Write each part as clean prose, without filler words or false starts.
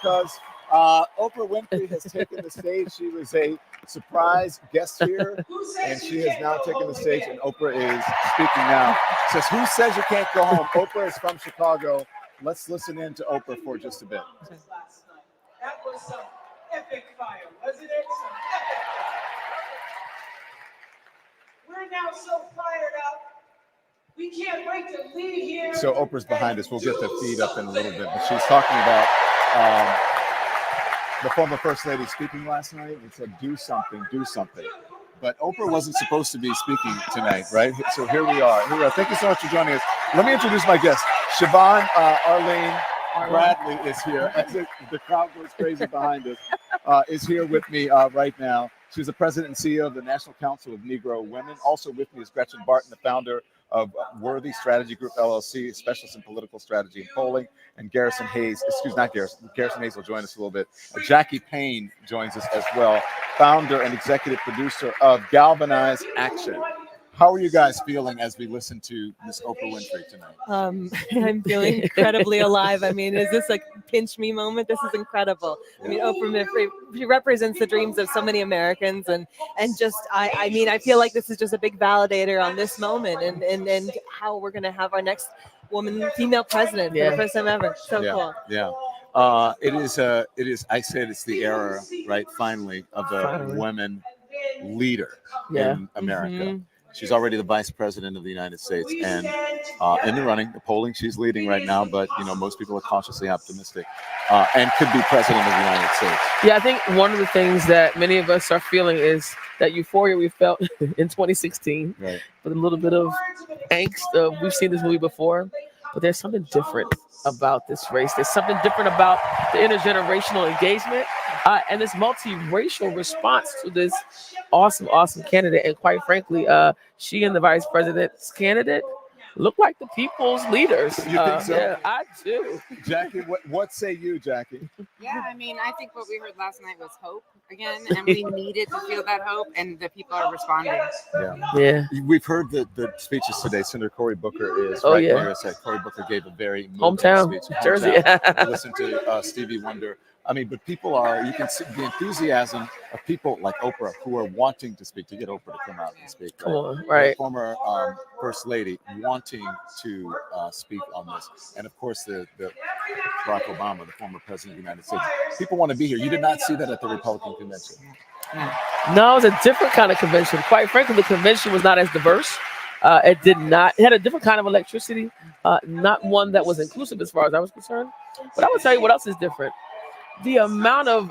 because Oprah Winfrey has taken the stage. She was a surprise guest here, and she has now taken the stage, and Oprah is speaking now. Says, who says you can't go home? Oprah is from Chicago. Let's listen in to Oprah for just a bit. That was some epic fire, wasn't it? Some epic fire. We're now so fired up. We can't wait to leave here. So Oprah's behind us. We'll get the feed up in a little bit. But she's talking about the former First Lady speaking last night and said, do something, do something. But Oprah wasn't supposed to be speaking tonight, right? So here we are. Thank you so much for joining us. Let me introduce my guest. Shavon, Arline-Bradley is here. The crowd goes crazy behind us. Is here with me right now. She's the president and CEO of the National Council of Negro Women. Also with me is Gretchen Barton, the founder of Worthy Strategy Group, LLC, a specialist in political strategy and polling. And Garrison Hayes will join us a little bit. Jackie Payne joins us as well, founder and executive producer of Galvanize Action. How are you guys feeling as we listen to Miss Oprah Winfrey tonight? I'm feeling incredibly alive. I mean, is this a pinch me moment? This is incredible. I mean, Oprah Winfrey, she represents the dreams of so many Americans, and just I mean, I feel like this is just a big validator on this moment and how we're gonna have our next female president for the first time ever. So cool. Yeah. It is. I said it's the era, right? Finally, of the women leader in America. Mm-hmm. She's already the vice president of the United States, and in the running, the polling, she's leading right now. But most people are cautiously optimistic, and could be president of the United States. Yeah, I think one of the things that many of us are feeling is that euphoria we felt in 2016, right? With a little bit of angst. We've seen this movie before, but there's something different about this race. There's something different about the intergenerational engagement and this multiracial response to this awesome candidate. And quite frankly, she and the vice president's candidate look like the people's leaders. You think so? Yeah, I do. Jackie, what say you, Jackie? Yeah, I mean, I think what we heard last night was hope again, and we needed to feel that hope, and the people are responding. Yeah. We've heard the speeches today. Senator Cory Booker is there. Cory Booker gave a very hometown speech. Jersey. Listen to Stevie Wonder. I mean, but people you can see the enthusiasm of people like Oprah who are wanting to speak, to get Oprah to come out and speak. Come on, right. The former First Lady wanting to speak on this. And of course, the Barack Obama, the former president of the United States. People want to be here. You did not see that at the Republican convention. No, it was a different kind of convention. Quite frankly, the convention was not as diverse. It had a different kind of electricity, not one that was inclusive as far as I was concerned. But I will tell you what else is different. The amount of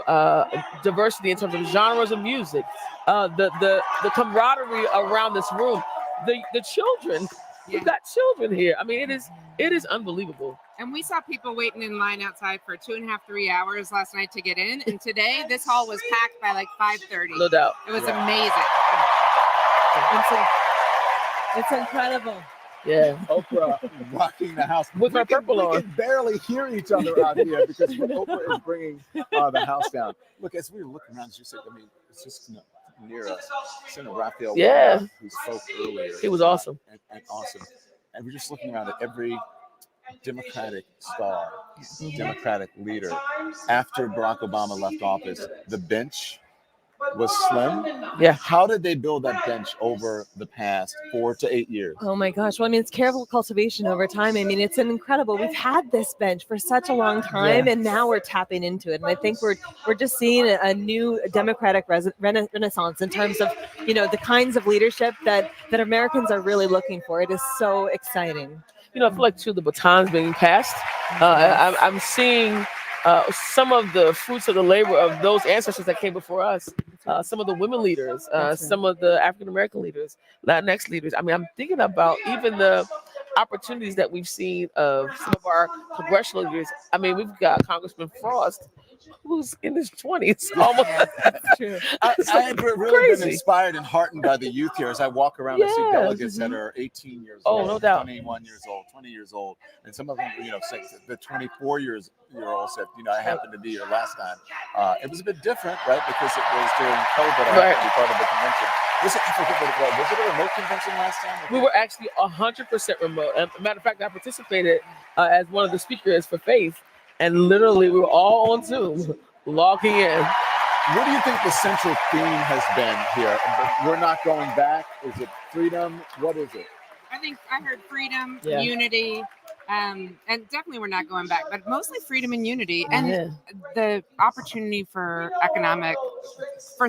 diversity in terms of genres of music, the camaraderie around this room, the children. We've got children here. I mean, it is unbelievable. And we saw people waiting in line outside for 2.5, 3 hours last night to get in. And today, this hall was packed by like 5:30. No doubt. It was amazing. It's incredible. Yeah, Oprah rocking the house with her purple on. We can barely hear each other out here because Oprah is bringing the house down. Look, as we were looking around, as you said, I mean, it's just near us. Senator Raphael, who spoke earlier. He was awesome. And awesome. And we're just looking around at every Democratic star, Democratic leader. After Barack Obama left office, the bench was slim. Yeah. How did they build that bench over the past 4 to 8 years? Oh my gosh. Well, I mean, it's careful cultivation over time. I mean, it's incredible. We've had this bench for such a long time, and now we're tapping into it. And I think we're just seeing a new Democratic renaissance in terms of, the kinds of leadership that Americans are really looking for. It is so exciting. I feel like the baton's being passed. I'm seeing some of the fruits of the labor of those ancestors that came before us. Some of the women leaders, some of the African-American leaders, Latinx leaders. I mean, I'm thinking about even the opportunities that we've seen of some of our congressional leaders. I mean, we've got Congressman Frost, who's in his 20s almost. True. I've really been inspired and heartened by the youth here as I walk around and see delegates that are 18 years old, no doubt. 21 years old, 20 years old, and some of them, the 24-year-old said, I happened to be here last time. It was a bit different, right, because it was during COVID. I happened to be part of the convention. Was it a remote convention last time? We were actually 100% remote. As a matter of fact, I participated as one of the speakers for Faith. and literally we were all on Zoom logging in. What do you think the central theme has been here? We're not going back. Is it freedom? What is it? I think I heard freedom, Yeah. unity, and definitely we're not going back, but mostly freedom and unity, and the opportunity for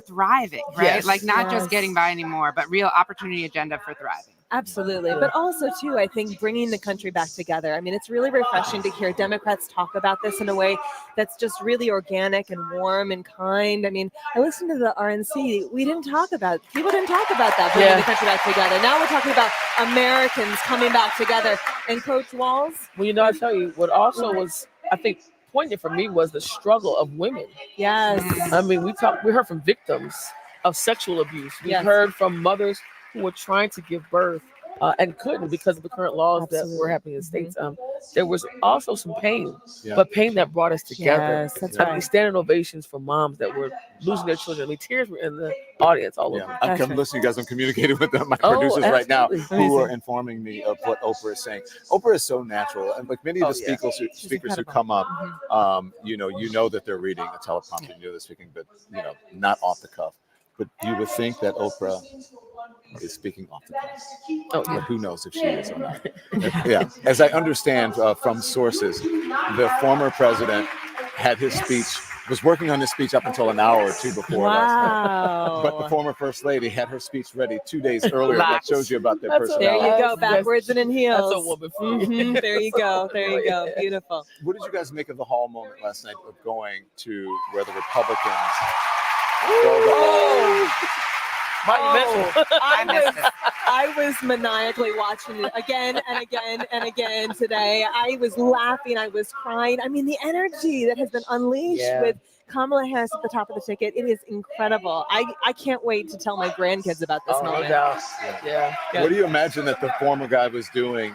thriving, right? Yes. Like not Yes. just getting by anymore, but real opportunity agenda for thriving. Absolutely. But also, too, I think bringing the country back together. I mean, it's really refreshing to hear Democrats talk about this in a way that's just really organic and warm and kind. I mean, I listened to the RNC. People didn't talk about that, bringing the country back together. Now we're talking about Americans coming back together. And Coach Walz? Well, I tell you, what also was, I think, poignant for me was the struggle of women. Yes. I mean, we heard from victims of sexual abuse. We heard from mothers who were trying to give birth and couldn't because of the current laws that were happening in the states. There was also some pain, but pain that brought us together. Yes, that's I mean, standing ovations for moms that were losing their children. I mean, tears were in the audience all over. I'm listening, you guys. I'm communicating with my producers right now who are informing me of what Oprah is saying. Oprah is so natural, and like many of the speakers who come up, you know that they're reading a teleprompter, you know they're speaking, but not off the cuff. But you would think that Oprah is speaking off the cuff. But who knows if she is or not? As I understand from sources, the former president had his speech, was working on his speech up until an hour or two before last night. But the former first lady had her speech ready 2 days earlier. That shows you about their personality. There you go, backwards and in heels. That's a woman for you. There you go. Beautiful. What did you guys make of the hall moment last night of going to where the Republicans I was maniacally watching it again and again and again today. I was laughing. I was crying. I mean, the energy that has been unleashed with Kamala Harris at the top of the ticket, it is incredible. I can't wait to tell my grandkids about this moment. No doubt. Yeah. What do you imagine that the former guy was doing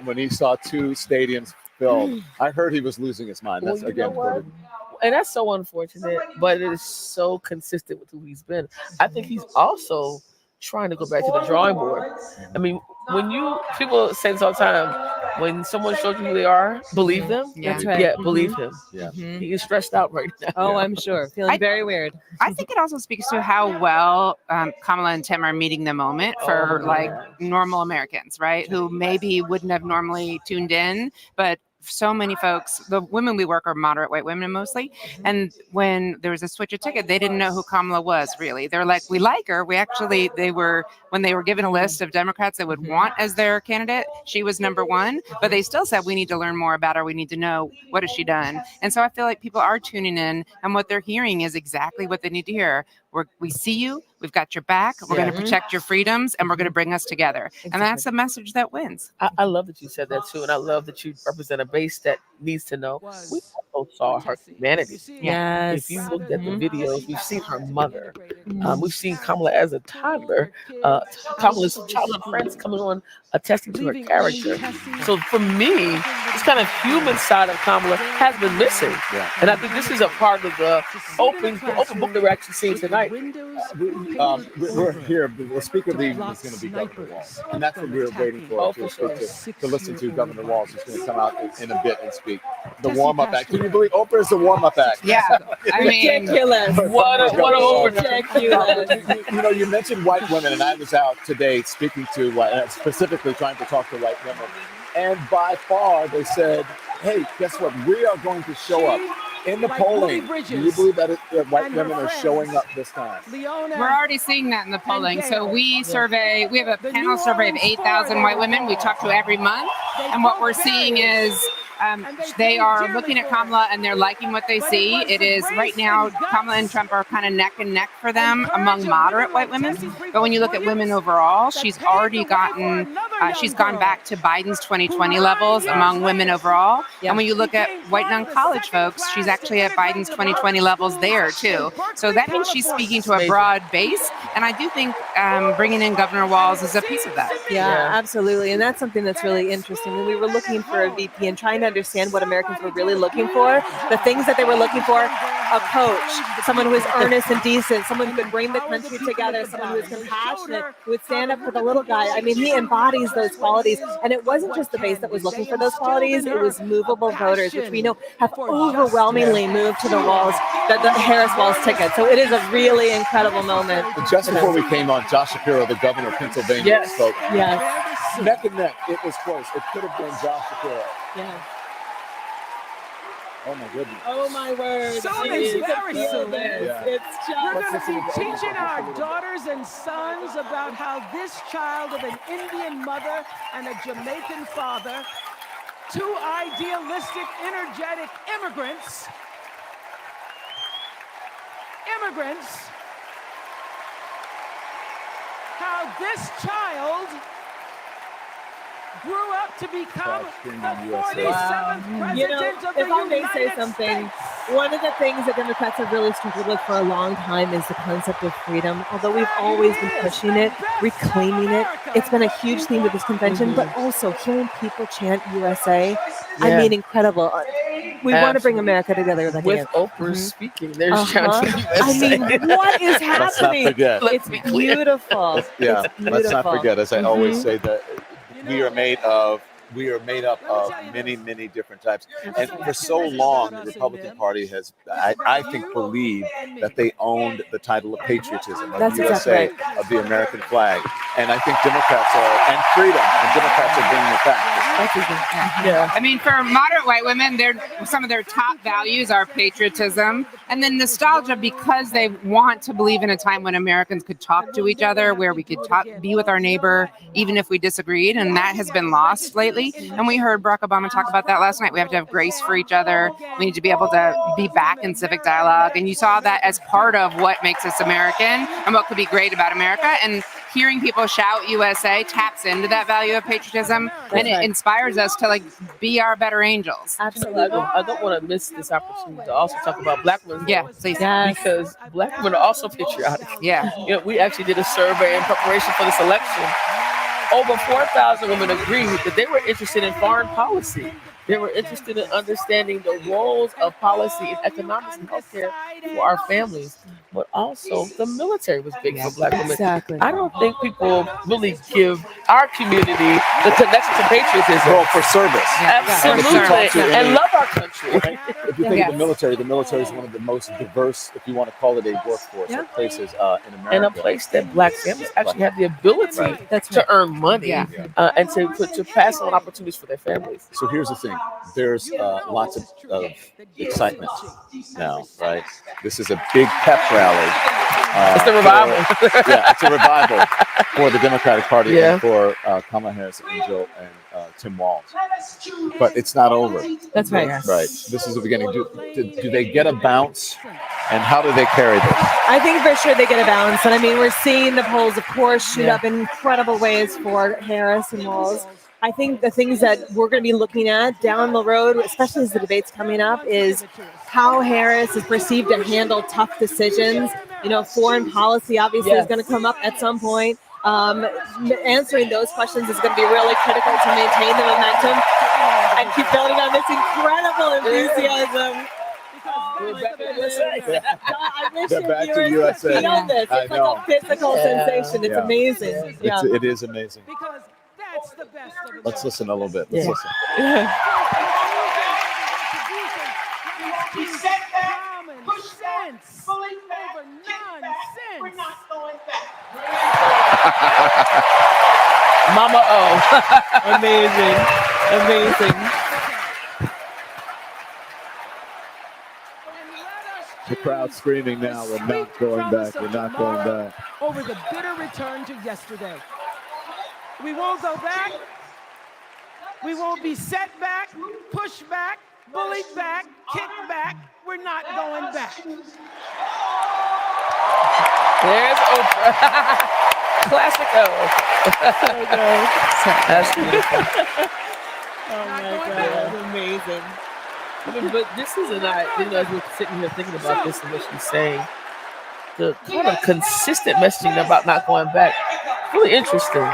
when he saw 2 stadiums filled? I heard he was losing his mind. That's and that's so unfortunate, but it is so consistent with who he's been. I think he's also trying to go back to the drawing board. I mean, people say this all the time, when someone shows you who they are, believe them. That's right. Yeah, believe him. Yeah. He is stressed out right now. Oh, I'm sure. Feeling very weird. I think it also speaks to how well Kamala and Tim are meeting the moment for normal Americans, right? Who maybe wouldn't have normally tuned in, but so many folks, the women we work are moderate white women mostly. And when there was a switch of ticket, they didn't know who Kamala was really. They're like, we like her. When they were given a list of Democrats they would want as their candidate, she was number 1, but they still said, we need to learn more about her. We need to know, what has she done? And so I feel like people are tuning in, and what they're hearing is exactly what they need to hear. We see you, we've got your back, we're going to protect your freedoms, and we're going to bring us together. Exactly. And that's a message that wins. I love that you said that too, and I love that you represent a base that needs to know. We also saw her humanity. Yes. If you looked at the videos, we've seen her mother. We've seen Kamala as a toddler. Kamala's childhood friends coming on attesting to her character. So for me, this kind of human side of Kamala has been missing. Yeah. And I think this is a part of the open book that we're actually seeing tonight. We're here. The speaker of the evening is going to be Governor Walz. And that's what we're waiting for, to listen to Governor Walz, who's going to come out in a bit and speak. The warm-up act. Can you believe Oprah is the warm-up act? Yeah. I mean, ridiculous. What a ridiculous. You mentioned white women, and I was out today speaking to, specifically trying to talk to white women. And by far, they said, hey, guess what? We are going to show up. In the polling, do you believe that white women are showing up this time? We're already seeing that in the polling. So we have a panel survey of 8,000 white women we talk to every month. And what we're seeing is they are looking at Kamala and they're liking what they see. It is right now, Kamala and Trump are kind of neck and neck for them among moderate white women. But when you look at women overall, she's already she's gone back to Biden's 2020 levels among women overall. And when you look at white non-college folks, she's actually at Biden's 2020 levels there too. So that means she's speaking to a broad base. And I do think bringing in Governor Walz is a piece of that. Yeah, absolutely. And that's something that's really interesting. When we were looking for a VP and trying to understand what Americans were really looking for. The things that they were looking for: a coach, someone who is earnest and decent, someone who could bring the country together, someone who is compassionate, who would stand up for the little guy. I mean, he embodies those qualities. And it wasn't just the base that was looking for those qualities, it was movable voters, which we know have overwhelmingly moved to the Walz, the Harris Walz ticket. So it is a really incredible moment. Just before we came on, Josh Shapiro, the governor of Pennsylvania, spoke. Yes. Neck and neck. It was close. It could have been Josh Shapiro. Yeah. Oh my goodness. Oh my word. So It is embarrassing. Yeah. It's We're just going to be teaching our daughters and sons about how this child of an Indian mother and a Jamaican father, two idealistic, energetic immigrants, how this child grew up to become the 47th president You know, of the if I may say United something, States. one of the things that Democrats have really struggled with for a long time is the concept of freedom. Although we've always been pushing it, reclaiming it, it's been a huge theme of this convention, but also hearing people chant USA, I mean, incredible. We want to bring America together with Oprah speaking. There's chanting USA. I mean, what is Let's not happening? forget. It's beautiful. Yeah, It's let's not beautiful. forget, as I always say, that we are made up of many, many different types. And for so long, the Republican Party has, I think, believed that they owned the title of patriotism, of That's USA, exactly of the American flag. And I think Democrats are, and freedom, and Democrats are bringing it back. Yeah. I mean, for moderate white women, some of their top values are patriotism and then nostalgia, because they want to believe in a time when Americans could talk to each other, where we could be with our neighbor, even if we disagreed. And that has been lost lately. And we heard Barack Obama talk about that last night. We have to have grace for each other. We need to be able to be back in civic dialogue. And you saw that as part of what makes us American and what could be great about America. And hearing people shout USA taps into that value of patriotism, and it inspires us to be our better angels. Absolutely. I don't want to miss this opportunity to also talk about Black women. Yeah, please. Because Black women are also patriotic. Yeah. You know, we actually did a survey in preparation for this election. Over 4,000 women agreed that they were interested in foreign policy. They were interested in understanding the roles of policy and economics and healthcare for our families. But also, the military was big for Black women. Exactly. I don't think people really give our community the connection to patriotism. Well, for service. Absolutely. And love our country. Right? If you think of the military is one of the most diverse, if you want to call it a workforce, of places in America. And a place that Black families actually have the ability to earn money and to pass on opportunities for their families. So here's the thing. There's lots of excitement now, right? This is a big pep rally. It's the revival. It's a revival for the Democratic Party and for Kamala Harris and Tim Walz. But it's not over. That's right. Right. This is the beginning. Do they get a bounce? And how do they carry this? I think for sure they get a bounce. And I mean, we're seeing the polls, of course, shoot up in incredible ways for Harris and Walz. I think the things that we're going to be looking at down the road, especially as the debate's coming up, is how Harris is perceived to handle tough decisions. You know, foreign policy obviously is going to come up at some point. Answering those questions is going to be really critical to maintain the momentum and keep building on this incredible enthusiasm. We're back to USA. I wish They're back to USA. feel this. It's I like know. a physical sensation. It's amazing. It is amazing. Because that's the best of the Let's best. listen a little bit. Let's listen. We set back, Common push back, sense bully back, over kick back. nonsense. We're not going back. Mama O. Amazing. The crowd screaming now, we're not going back, we're not going back. Over the bitter return to yesterday. We won't go back. We won't be set back, pushed back, bullied back, kicked back. We're not going back. There's Oprah. Classic O. That's beautiful. Oh my God, amazing. I mean, but this is as we're sitting here thinking about this and what she's saying, the kind of consistent messaging about not going back, really interesting.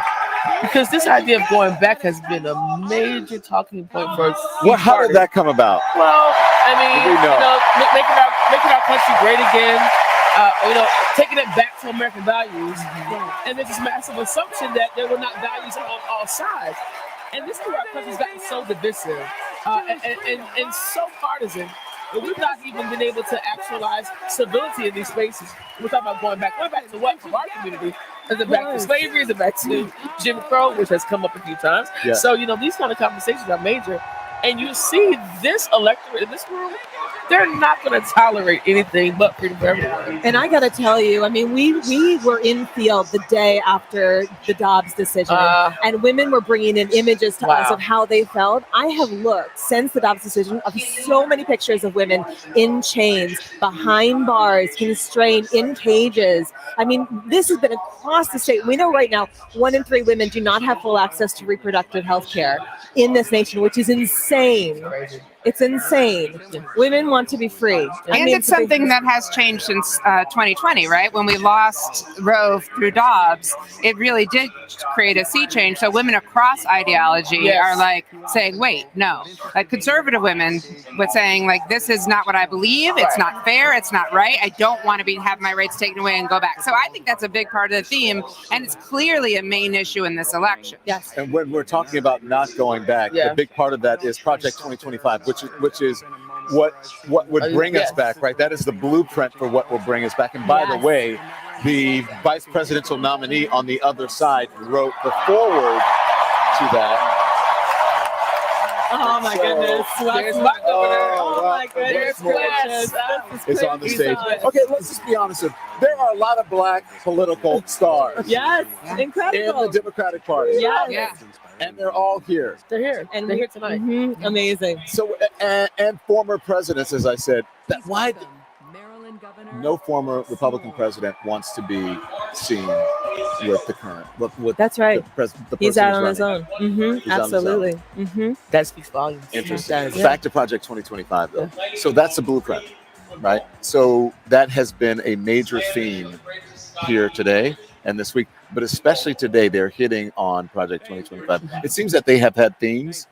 because this idea of going back has been a major talking point for. Well, how did that come about? Well, I mean, We know. making our country great again. Taking it back to American values, and there's this massive assumption that there were not values on all sides. And this is where our country's gotten so divisive and so partisan that we've not even been able to actualize civility in these spaces. We're talking about going back to what from our community? Is it back to slavery? Is it back to Jim Crow, which has come up a few times? Yeah. So, these kind of conversations are major. And you see this electorate in this room, they're not going to tolerate anything but freedom for everyone. And I got to tell you, I mean, we were in field the day after the Dobbs decision, and women were bringing in images to us of how they felt. I have looked since the Dobbs decision of so many pictures of women in chains, behind bars, constrained, in cages. I mean, this has been across the state. We know right now 1 in 3 women do not have full access to reproductive health care in this nation, which is insane. It's insane. Women want to be free. And it's something that has changed since 2020, right? When we lost Roe through Dobbs, it really did create a sea change. So women across ideology are like saying, wait, no. Like conservative women with saying like, this is not what I believe. It's not fair. It's not right. I don't want to have my rights taken away and go back. So I think that's a big part of the theme. And it's clearly a main issue in this election. Yes. And when we're talking about not going back, the big part of that is Project 2025, which is what would bring us back, right? That is the blueprint for what will bring us back. And by the way, the vice presidential nominee on the other side wrote the foreword to that. Oh my goodness! My goodness! It's on the stage. Okay, let's just be honest. There are a lot of black political stars. Yes, incredible. In the Democratic Party. Yes. And they're all here. They're here. And they're here tonight. Mm-hmm. Amazing. So, and former presidents, as I said, why no former Republican president wants to be seen with the current. With That's right. The He's out on his own. Mm-hmm. Absolutely. Mm-hmm. That speaks volumes. Interesting. Back to Project 2025, though. So that's the blueprint, right? So that has been a major theme here today and this week, but especially today, they're hitting on Project 2025. It seems that they have had themes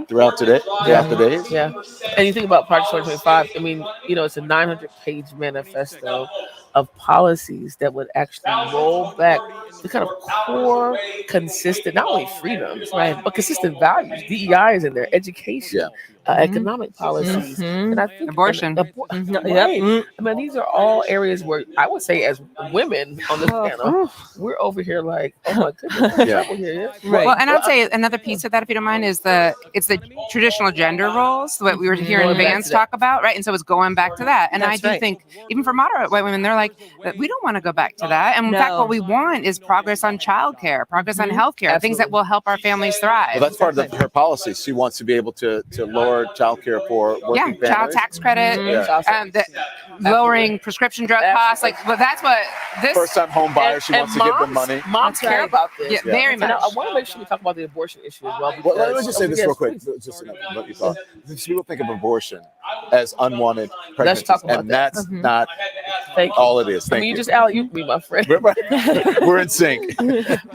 throughout today, throughout the days. Yeah. And you think about Project 2025, I mean, it's a 900-page manifesto of policies that would actually roll back the kind of core, consistent, not only freedoms, right, but consistent values. DEI is in there, education, economic policies, and I think abortion. Right. I mean, these are all areas where I would say, as women on this panel, we're over here like, oh my goodness, Right. Well, and I'd say another piece of that, if you don't mind, is it's the traditional gender roles that we were hearing Vance talk about, right? And so it's going back to that. And I do think, even for moderate white women, they're like, we don't want to go back to that. And in fact, what we want is progress on childcare, progress on healthcare, things that will help our families thrive. Well, that's part of her policy. She wants to be able to lower childcare for working families. Child tax credit, lowering prescription drug costs. Like, well, that's what this first-time home buyer. She wants to give them money. Moms care about this. Yeah, very much. I want to make sure we talk about the abortion issue as well. Well, let me just say this real quick. Just what you thought. People think of abortion as unwanted pregnancy, and that's not all it is. You just alley-ooped me, my friend. We're in sync.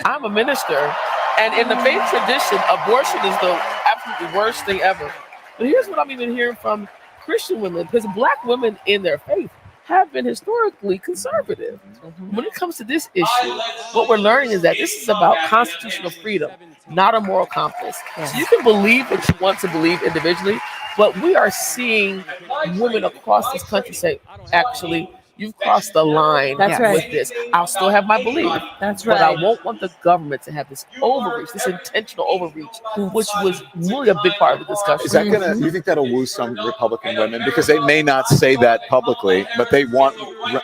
I'm a minister, and in the faith tradition, abortion is the absolutely worst thing ever. But here's what I'm even hearing from Christian women, because black women in their faith have been historically conservative. When it comes to this issue, what we're learning is that this is about constitutional freedom, not a moral compass. So you can believe what you want to believe individually, but we are seeing women across this country say, actually, you've crossed the line with this. I'll still have my belief. That's right. But I won't want the government to have this overreach, this intentional overreach, which was really a big part of the discussion. Is that gonna? You think that'll woo some Republican women, because they may not say that publicly, but they want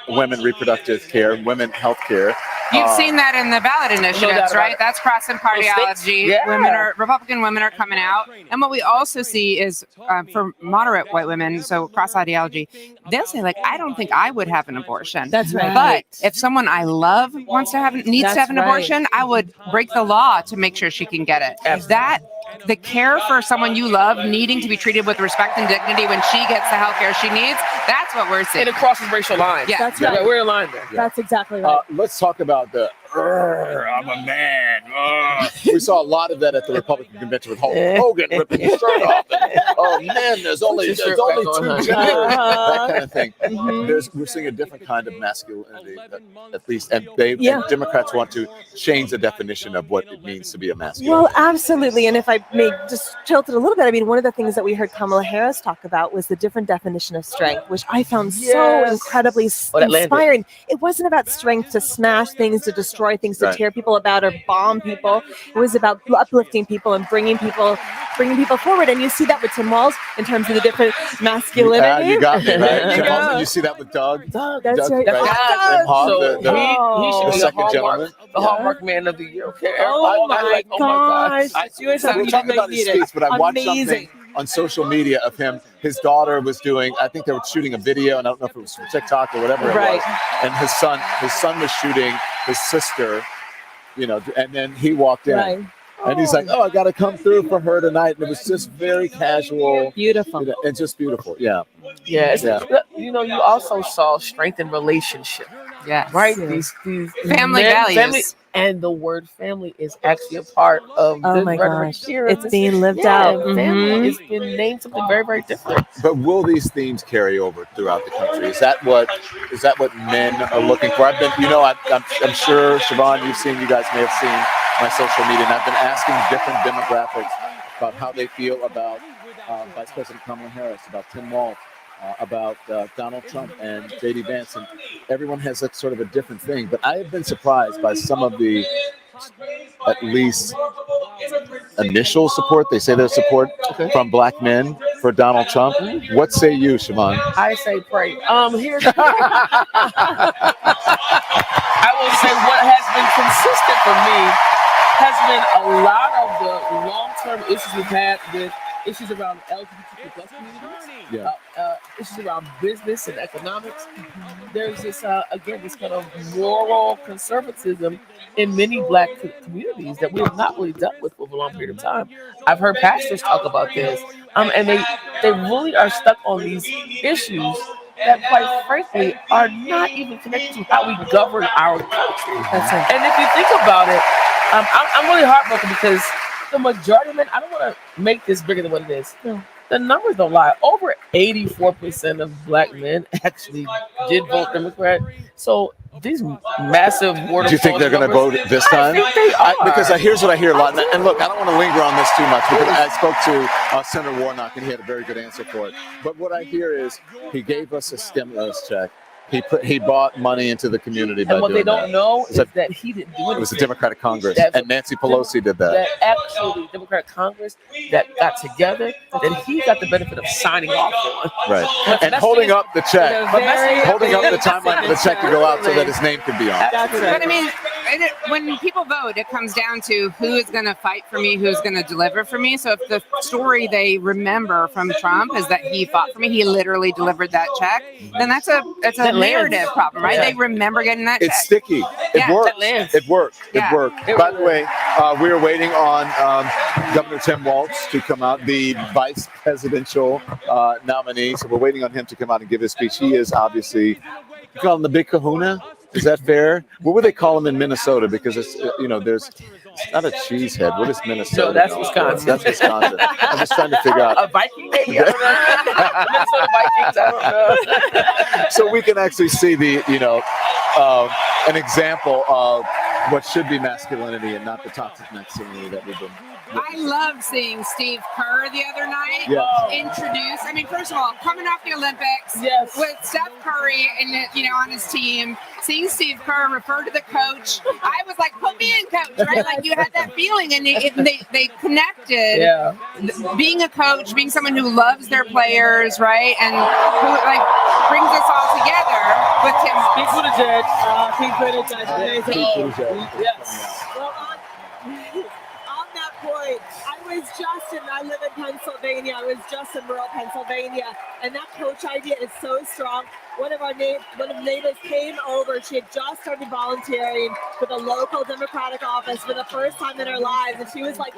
women reproductive care, women health care. You've seen that in the ballot initiatives, right? That's crossing partyology. Republican women are coming out. And what we also see is for moderate white women, so cross ideology, they'll say, like, I don't think I would have an abortion. That's right. But if someone I love needs to have an abortion, I would break the law to make sure she can get it. The care for someone you love needing to be treated with respect and dignity when she gets the health care she needs, that's what we're seeing. And it crosses racial lines. That's right. We're aligned there. That's exactly right. Let's talk about I'm a man. We saw a lot of that at the Republican convention with Hulk Hogan ripping his shirt off. And, oh man, there's only two genders. That kind of thing. We're seeing a different kind of masculinity, at least, and and Democrats want to change the definition of what it means to be a masculine. Well, absolutely. And if I may just tilt it a little bit, I mean, one of the things that we heard Kamala Harris talk about was the different definition of strength, which I found so incredibly inspiring. It wasn't about strength to smash things, to destroy things, to tear people about or bomb people. It was about uplifting people and bringing people forward. And you see that with Tim Walz in terms of the different masculinity. You got me, right? You see that with Doug. That's right. So he should be the Hallmark Man of the Year. Okay. Oh my gosh. We're talking about his speech, but I watched something on social media of him. His daughter was doing, I think they were shooting a video, and I don't know if it was from TikTok or whatever it was. And his son was shooting his sister, and then he walked in. And he's like, "Oh, I got to come through for her tonight." And it was just very casual, beautiful, and just beautiful. Yeah. You also saw strength in relationship. Yes. Right. These family values. And the word family is actually a part of oh this my gosh, here. It's being lived out. Family has been named something very, very different. But will these themes carry over throughout the country? Is that what men are looking for? I've been, I'm sure, Shavon, you guys may have seen my social media, and I've been asking different demographics about how they feel about Vice President Kamala Harris, about Tim Walz, about Donald Trump and J.D. Vance, and everyone has that sort of a different thing. But I have been surprised by some of the, at least, initial support. They say there's support from black men for Donald Trump. What say you, Shavon? I say pray. Here's I will say what has been consistent for me has been a lot of the long-term issues we've had with issues around LGBTQ plus communities, issues around business and economics. There's this, this kind of moral conservatism in many black communities that we have not really dealt with for a long period of time. I've heard pastors talk about this, and they really are stuck on these issues that, quite frankly, are not even connected to how we govern our country. And if you think about it, I'm really heartbroken because the majority of men, I don't want to make this bigger than what it is. The numbers don't lie. Over 84% of black men actually did vote Democrat. So these massive waterfalls. Do you think they're going to vote this time? I think they are. Because here's what I hear a lot. And look, I don't want to linger on this too much because I spoke to Senator Warnock and he had a very good answer for it. But what I hear is he gave us a stimulus check. He bought money into the community. And what they don't know is that he didn't do it. It was a Democratic Congress, and Nancy Pelosi did that. That actually Democratic Congress that got together, that he got the benefit of signing off on. Right, and holding up the check, holding up the timeline for the check to go out so that his name could be on. But I mean, when people vote, it comes down to who is going to fight for me, who's going to deliver for me. So if the story they remember from Trump is that he fought for me, he literally delivered that check, then that's a narrative problem, right? They remember getting that check. It's sticky. It works. It worked. It worked. By the way, we're waiting on Governor Tim Walz to come out, the vice presidential nominee. So we're waiting on him to come out and give his speech. He is obviously, you call him the big kahuna? Is that fair? What would they call him in Minnesota? Because it's, there's not a cheesehead. What is Minnesota? No, that's Wisconsin. That's Wisconsin. I'm just trying to figure out. A Viking, maybe? I don't know. Minnesota Vikings, I don't know. So we can actually see an example of what should be masculinity and not the toxic masculinity that we've been. I love seeing Steve Kerr the other night introduce. I mean, first of all, coming off the Olympics with Steph Curry and on his team, seeing Steve Kerr refer to the coach, I was like, "Put me in, coach!" Right? Like you had that feeling, and they connected. Being a coach, being someone who loves their players, right, and who brings us all together with Tim Walz. Yes. I live in Pennsylvania. I was just in rural Pennsylvania, and that coach idea is so strong. One of the neighbors came over. She had just started volunteering for the local Democratic office for the first time in her lives, and she was like,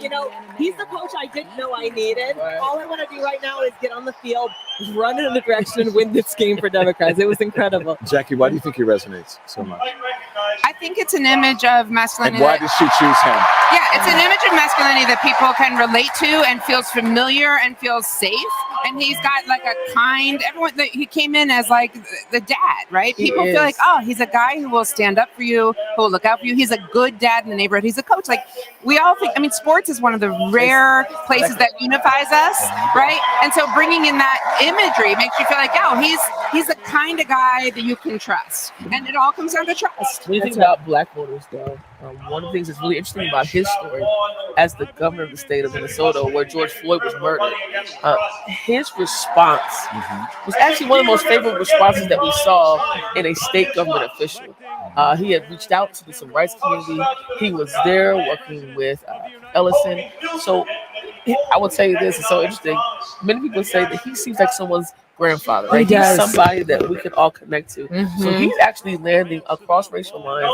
he's the coach I didn't know I needed. All I want to do right now is get on the field, run in the direction, and win this game for Democrats. It was incredible. Jackie, why do you think he resonates so much? I think it's an image of masculinity. And why did she choose him? Yeah, it's an image of masculinity that people can relate to and feels familiar and feels safe. And he's got like a kind, everyone, he came in as like the dad, right? People feel like, oh, he's a guy who will stand up for you, who will look out for you. He's a good dad in the neighborhood. He's a coach. Like we all think, I mean, sports is one of the rare places that unifies us, right? And so bringing in that imagery makes you feel like, oh, he's the kind of guy that you can trust. And it all comes down to trust. When you think about black voters, though, one of the things that's really interesting about his story as the governor of the state of Minnesota, where George Floyd was murdered, his response was actually one of the most favorable responses that we saw in a state government official. He had reached out to the civil rights community. He was there working with Ellison. So I would say this is so interesting. Many people say that he seems like someone's grandfather, right? He's somebody that we can all connect to. So he's actually landing across racial lines,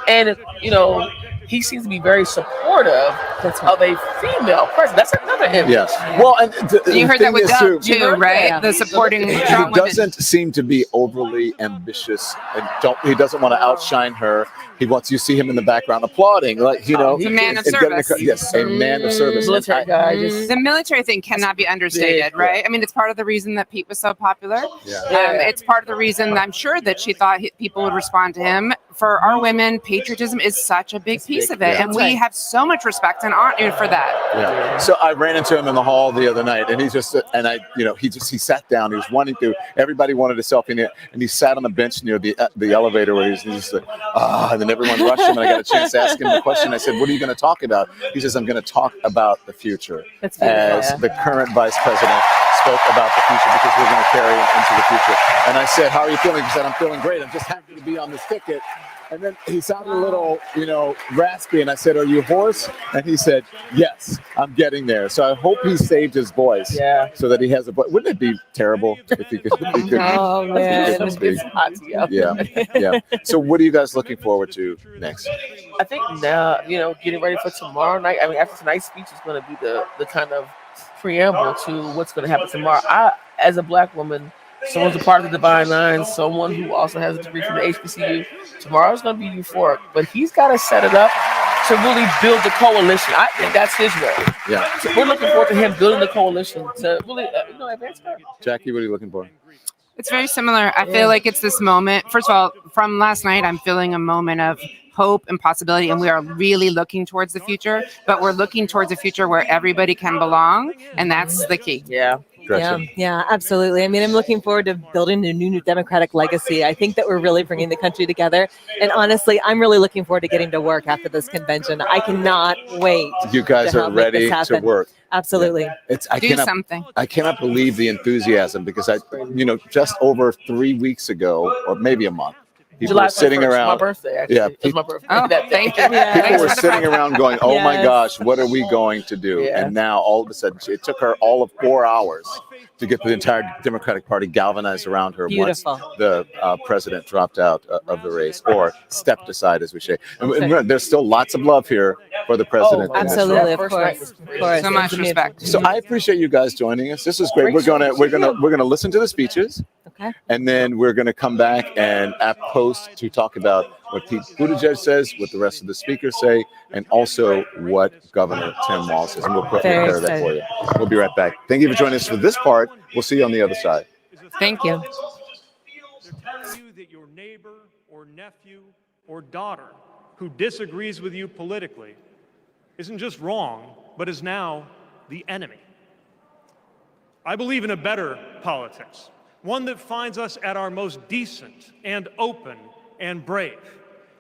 and you know, he seems to be very supportive of a female president. That's another image. Yes. Well, and you heard that with Doug too, right? The supporting. He doesn't seem to be overly ambitious, and he doesn't want to outshine her. He wants you to see him in the background applauding, like he's a man of service. Yes, a man of service. Military guy. The military thing cannot be understated, right? I mean, it's part of the reason that Pete was so popular. It's part of the reason I'm sure that she thought people would respond to him. For our women, patriotism is such a big piece of it, and we have so much respect and honor for that. Yeah. So I ran into him in the hall the other night, and he sat down. He was wanting to. Everybody wanted a selfie, and he sat on the bench near the elevator where he's just like, and then everyone rushed him, and I got a chance to ask him a question. I said, "What are you going to talk about?" He says, "I'm going to talk about the future." As the current vice president spoke about the future, because we're going to carry him into the future. And I said, "How are you feeling?" He said, "I'm feeling great. I'm just happy to be on this ticket." And then he sounded a little, raspy. And I said, "Are you hoarse?" And he said, "Yes, I'm getting there." So I hope he saved his voice, so that he has a voice. Wouldn't it be terrible if he could? Oh man, Yeah. So what are you guys looking forward to next? I think now, getting ready for tomorrow night. I mean, after tonight's speech is going to be the kind of preamble to what's going to happen tomorrow. I, as a black woman, someone's a part of the Divine Line, someone who also has a degree from the HBCU, tomorrow's going to be euphoric, but he's got to set it up to really build the coalition. I think that's his role. Yeah. So we're looking forward to him building the coalition to really, advance that. Jackie, what are you looking for? It's very similar. I feel like it's this moment. First of all, from last night, I'm feeling a moment of hope and possibility, and we are really looking towards the future, but we're looking towards a future where everybody can belong, and that's the key. Yeah, absolutely. I mean, I'm looking forward to building a new democratic legacy. I think that we're really bringing the country together. And honestly, I'm really looking forward to getting to work after this convention. I cannot wait. You guys are ready to work. Absolutely. I cannot believe the enthusiasm, because just over 3 weeks ago, or maybe a month, people were sitting around. My birthday, actually. Yeah, it's my birthday. Oh, thank you. People were sitting around going, "Oh my gosh, what are we going to do?" And now all of a sudden, it took her all of 4 hours to get the entire Democratic Party galvanized around her. Beautiful. Once the president dropped out of the race, or stepped aside, as we say. And there's still lots of love here for the president. Absolutely, of course. So much respect. So I appreciate you guys joining us. This is great. We're gonna listen to the speeches. Okay. And then we're going to come back and at post to talk about what Pete Buttigieg says, what the rest of the speakers say, and also what Governor Tim Walz says. And we'll put prepare that for you. We'll be right back. Thank you for joining us for this part. We'll see you on the other side. Thank you. They're telling you that your neighbor or nephew or daughter who disagrees with you politically isn't just wrong, but is now the enemy. I believe in a better politics. One that finds us at our most decent and open and brave.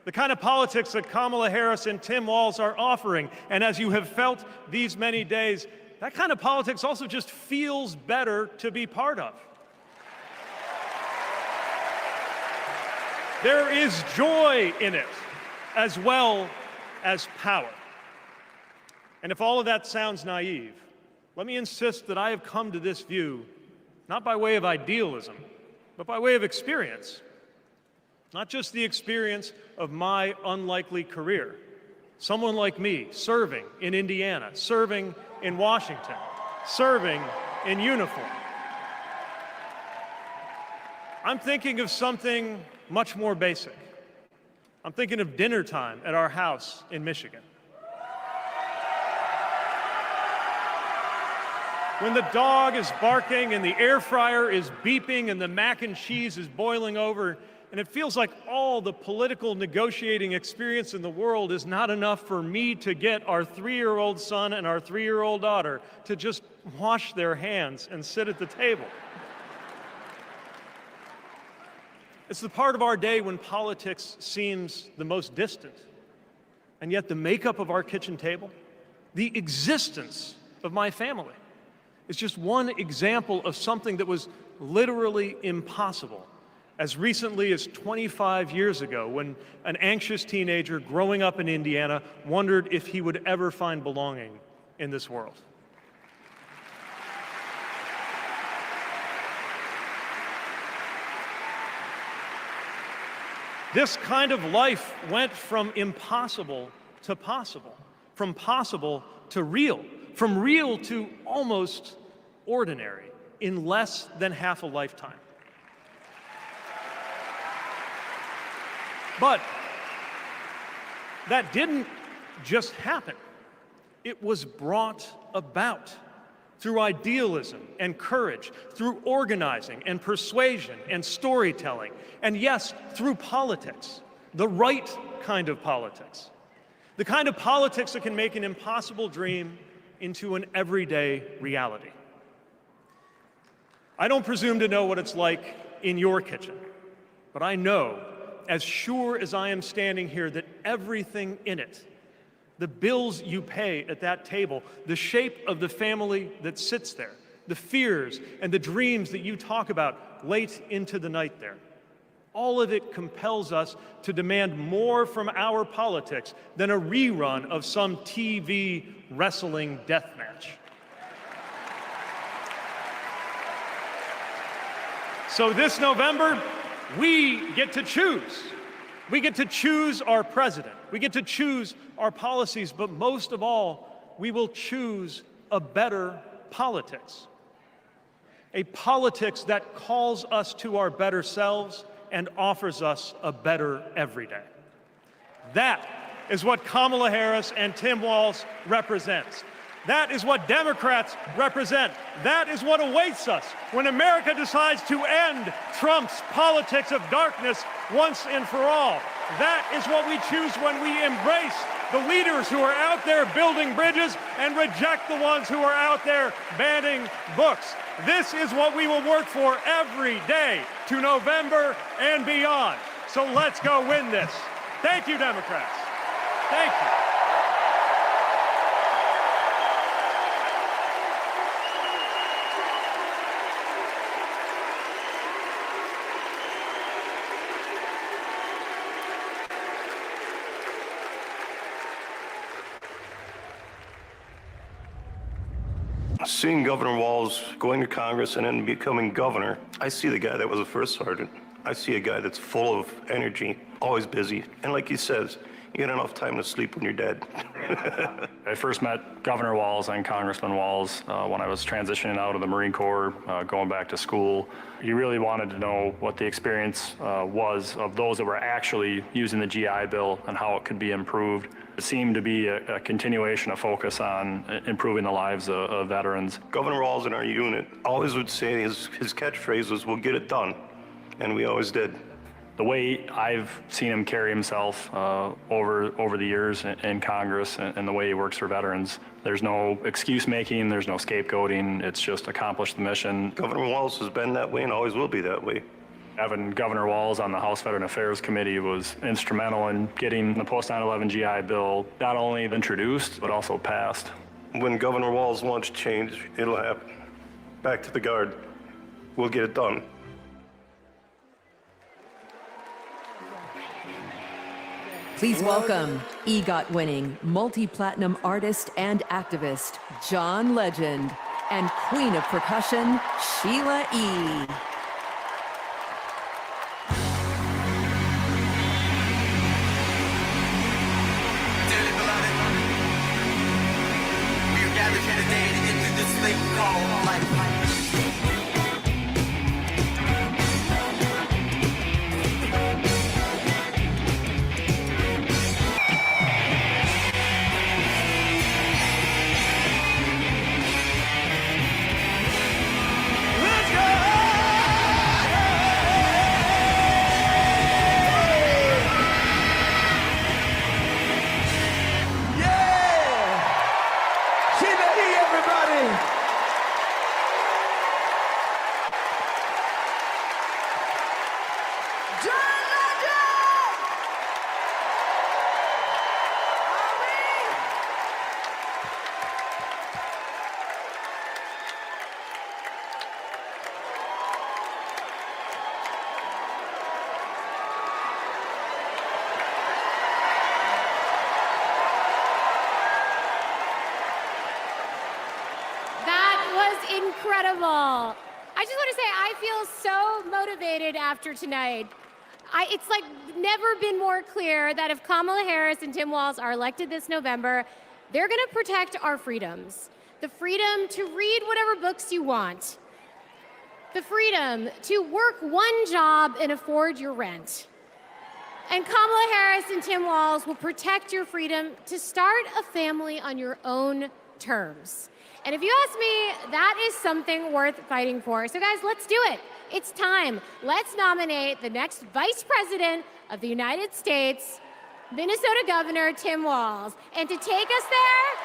The kind of politics that Kamala Harris and Tim Walz are offering. And as you have felt these many days, that kind of politics also just feels better to be part of. There is joy in it, as well as power. And if all of that sounds naive, let me insist that I have come to this view not by way of idealism, but by way of experience. Not just the experience of my unlikely career. Someone like me serving in Indiana, serving in Washington, serving in uniform. I'm thinking of something much more basic. I'm thinking of dinner time at our house in Michigan. When the dog is barking and the air fryer is beeping and the mac and cheese is boiling over, and it feels like all the political negotiating experience in the world is not enough for me to get our 3-year-old son and our 3-year-old daughter to just wash their hands and sit at the table. It's the part of our day when politics seems the most distant, and yet the makeup of our kitchen table, the existence of my family, is just one example of something that was literally impossible as recently as 25 years ago, when an anxious teenager growing up in Indiana wondered if he would ever find belonging in this world. This kind of life went from impossible to possible, from possible to real, from real to almost ordinary in less than half a lifetime. But that didn't just happen. It was brought about through idealism and courage, through organizing and persuasion and storytelling, and yes, through politics, the right kind of politics, the kind of politics that can make an impossible dream into an everyday reality. I don't presume to know what it's like in your kitchen, but I know, as sure as I am standing here, that everything in it, the bills you pay at that table, the shape of the family that sits there, the fears and the dreams that you talk about late into the night there, all of it compels us to demand more from our politics than a rerun of some TV wrestling death match. So this November, we get to choose. We get to choose our president. We get to choose our policies, but most of all, we will choose a better politics. A politics that calls us to our better selves and offers us a better everyday. That is what Kamala Harris and Tim Walz represents. That is what Democrats represent. That is what awaits us when America decides to end Trump's politics of darkness once and for all. That is what we choose when we embrace the leaders who are out there building bridges and reject the ones who are out there banning books. This is what we will work for every day to November and beyond. So let's go win this. Thank you, Democrats. Thank you. Seeing Governor Walz going to Congress and then becoming governor, I see the guy that was a first sergeant. I see a guy that's full of energy, always busy. And like he says, you get enough time to sleep when you're dead. I first met Governor Walz and Congressman Walz when I was transitioning out of the Marine Corps, going back to school. He really wanted to know what the experience was of those that were actually using the GI Bill and how it could be improved. It seemed to be a continuation of focus on improving the lives of veterans. Governor Walz in our unit always would say his catchphrase was, "We'll get it done." And we always did. The way I've seen him carry himself over the years in Congress and the way he works for veterans, there's no excuse making, there's no scapegoating, it's just accomplish the mission. Governor Walz has been that way and always will be that way. Having Governor Walz on the House Veteran Affairs Committee was instrumental in getting the post-9/11 GI Bill not only introduced, but also passed. When Governor Walz wants change, it'll happen. Back to the Guard. We'll get it done. Please welcome EGOT-winning, multi-platinum artist and activist, John Legend, and Queen of Percussion, Sheila E. incredible. I just want to say I feel so motivated after tonight. It's like never been more clear that if Kamala Harris and Tim Walz are elected this November, they're going to protect our freedoms. The freedom to read whatever books you want. The freedom to work one job and afford your rent. And Kamala Harris and Tim Walz will protect your freedom to start a family on your own terms. And if you ask me, that is something worth fighting for. So guys, let's do it. It's time. Let's nominate the next Vice President of the United States, Minnesota Governor Tim Walz. And to take us there,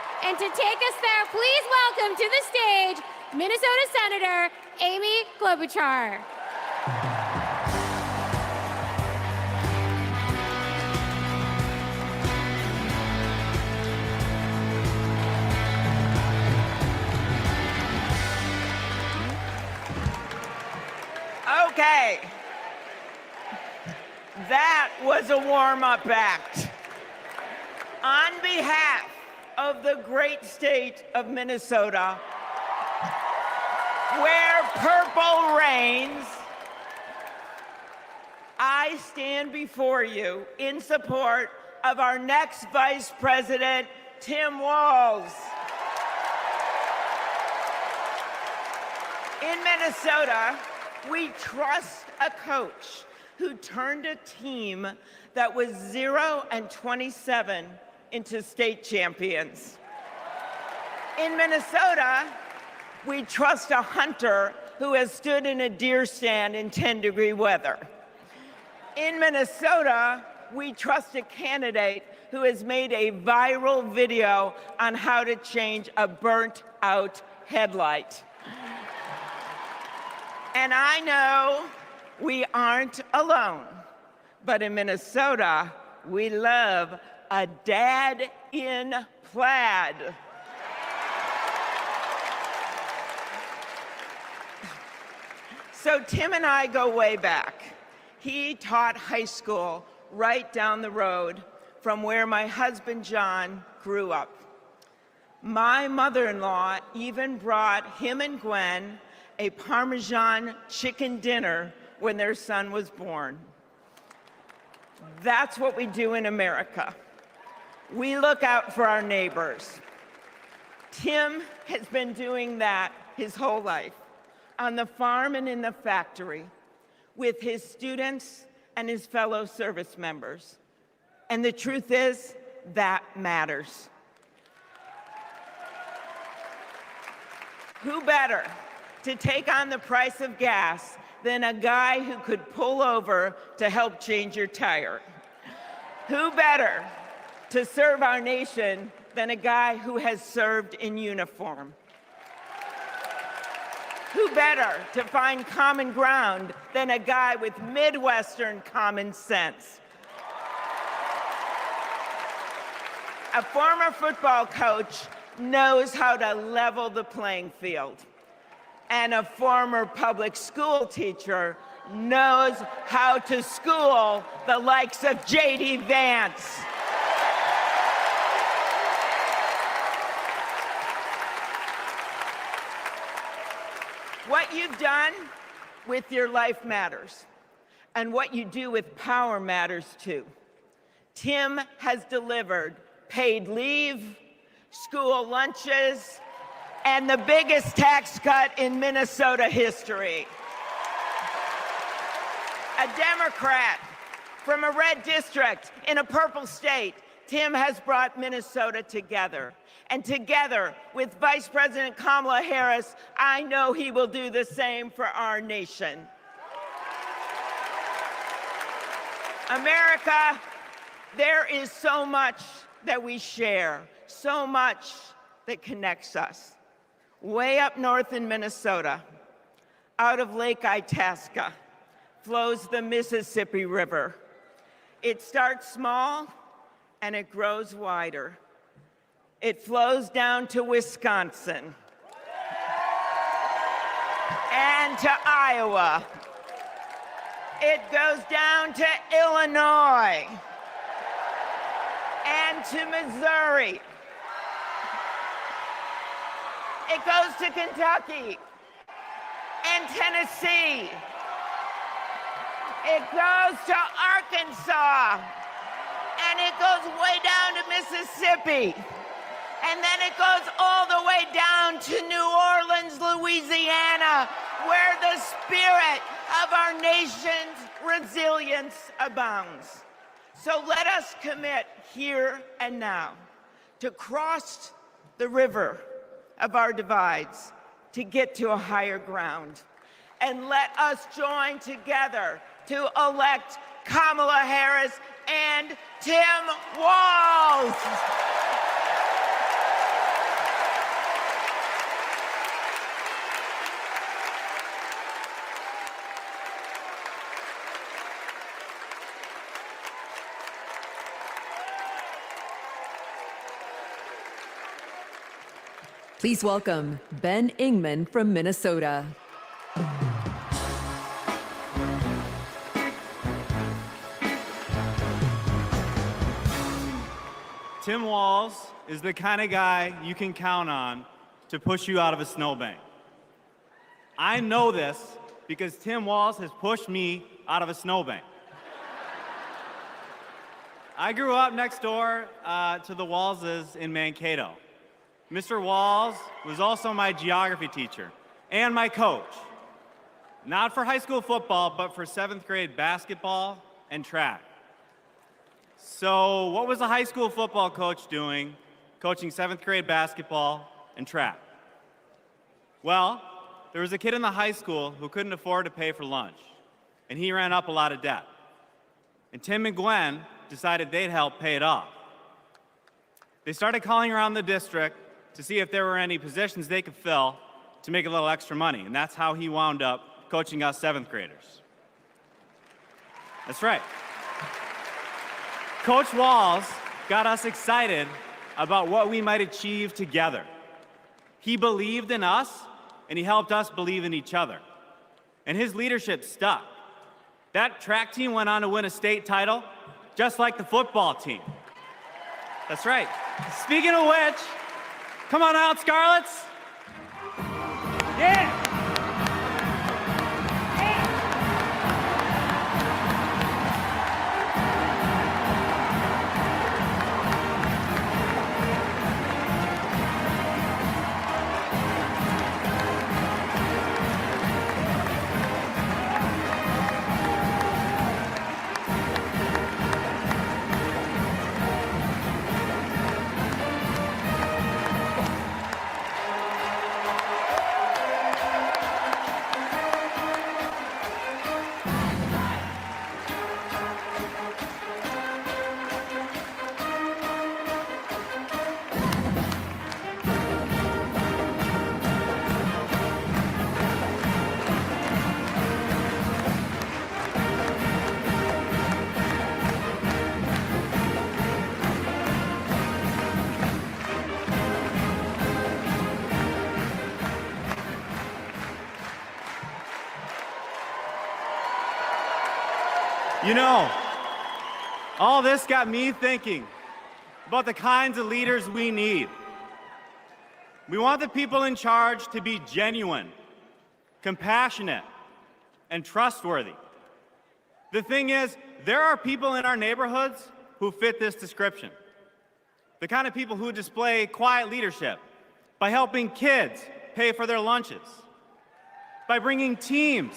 please welcome to the stage, Minnesota Senator Amy Klobuchar. Okay, that was a warm-up act. On behalf of the great state of Minnesota, where purple reigns, I stand before you in support of our next Vice President, Tim Walz. In Minnesota, we trust a coach who turned a team that was 0-27 into state champions. In Minnesota, we trust a hunter who has stood in a deer stand in 10-degree weather. In Minnesota, we trust a candidate who has made a viral video on how to change a burnt-out headlight. And I know we aren't alone, but in Minnesota, we love a dad in plaid. So Tim and I go way back. He taught high school right down the road from where my husband John grew up. My mother-in-law even brought him and Gwen a Parmesan chicken dinner when their son was born. That's what we do in America. We look out for our neighbors. Tim has been doing that his whole life, on the farm and in the factory, with his students and his fellow service members. And the truth is, that matters. Who better to take on the price of gas than a guy who could pull over to help change your tire? Who better to serve our nation than a guy who has served in uniform? Who better to find common ground than a guy with Midwestern common sense? A former football coach knows how to level the playing field. And a former public school teacher knows how to school the likes of J.D. Vance. What you've done with your life matters, and what you do with power matters too. Tim has delivered paid leave, school lunches, and the biggest tax cut in Minnesota history. A Democrat from a red district in a purple state, Tim has brought Minnesota together. And together with Vice President Kamala Harris, I know he will do the same for our nation. America, there is so much that we share, so much that connects us. Way up north in Minnesota, out of Lake Itasca, flows the Mississippi River. It starts small and it grows wider. It flows down to Wisconsin and to Iowa. It goes down to Illinois and to Missouri. It goes to Kentucky and Tennessee. It goes to Arkansas, and it goes way down to Mississippi, and then it goes all the way down to New Orleans, Louisiana, where the spirit of our nation's resilience abounds. So let us commit here and now to cross the river of our divides to get to a higher ground. And let us join together to elect Kamala Harris and Tim Walz. Please welcome Ben Ingman from Minnesota. Tim Walz is the kind of guy you can count on to push you out of a snowbank. I know this because Tim Walz has pushed me out of a snowbank. I grew up next door to the Walzes in Mankato. Mr. Walz was also my geography teacher and my coach. Not for high school football, but for 7th grade basketball and track. So what was a high school football coach doing, coaching 7th grade basketball and track? Well, there was a kid in the high school who couldn't afford to pay for lunch, and he ran up a lot of debt. And Tim and Gwen decided they'd help pay it off. They started calling around the district to see if there were any positions they could fill to make a little extra money, and that's how he wound up coaching us 7th graders. That's right. Coach Walz got us excited about what we might achieve together. He believed in us, and he helped us believe in each other. And his leadership stuck. That track team went on to win a state title, just like the football team. That's right. Speaking of which, come on out, Scarlets. Yeah! You know, all this got me thinking about the kinds of leaders we need. We want the people in charge to be genuine, compassionate, and trustworthy. The thing is, there are people in our neighborhoods who fit this description. The kind of people who display quiet leadership by helping kids pay for their lunches, by bringing teams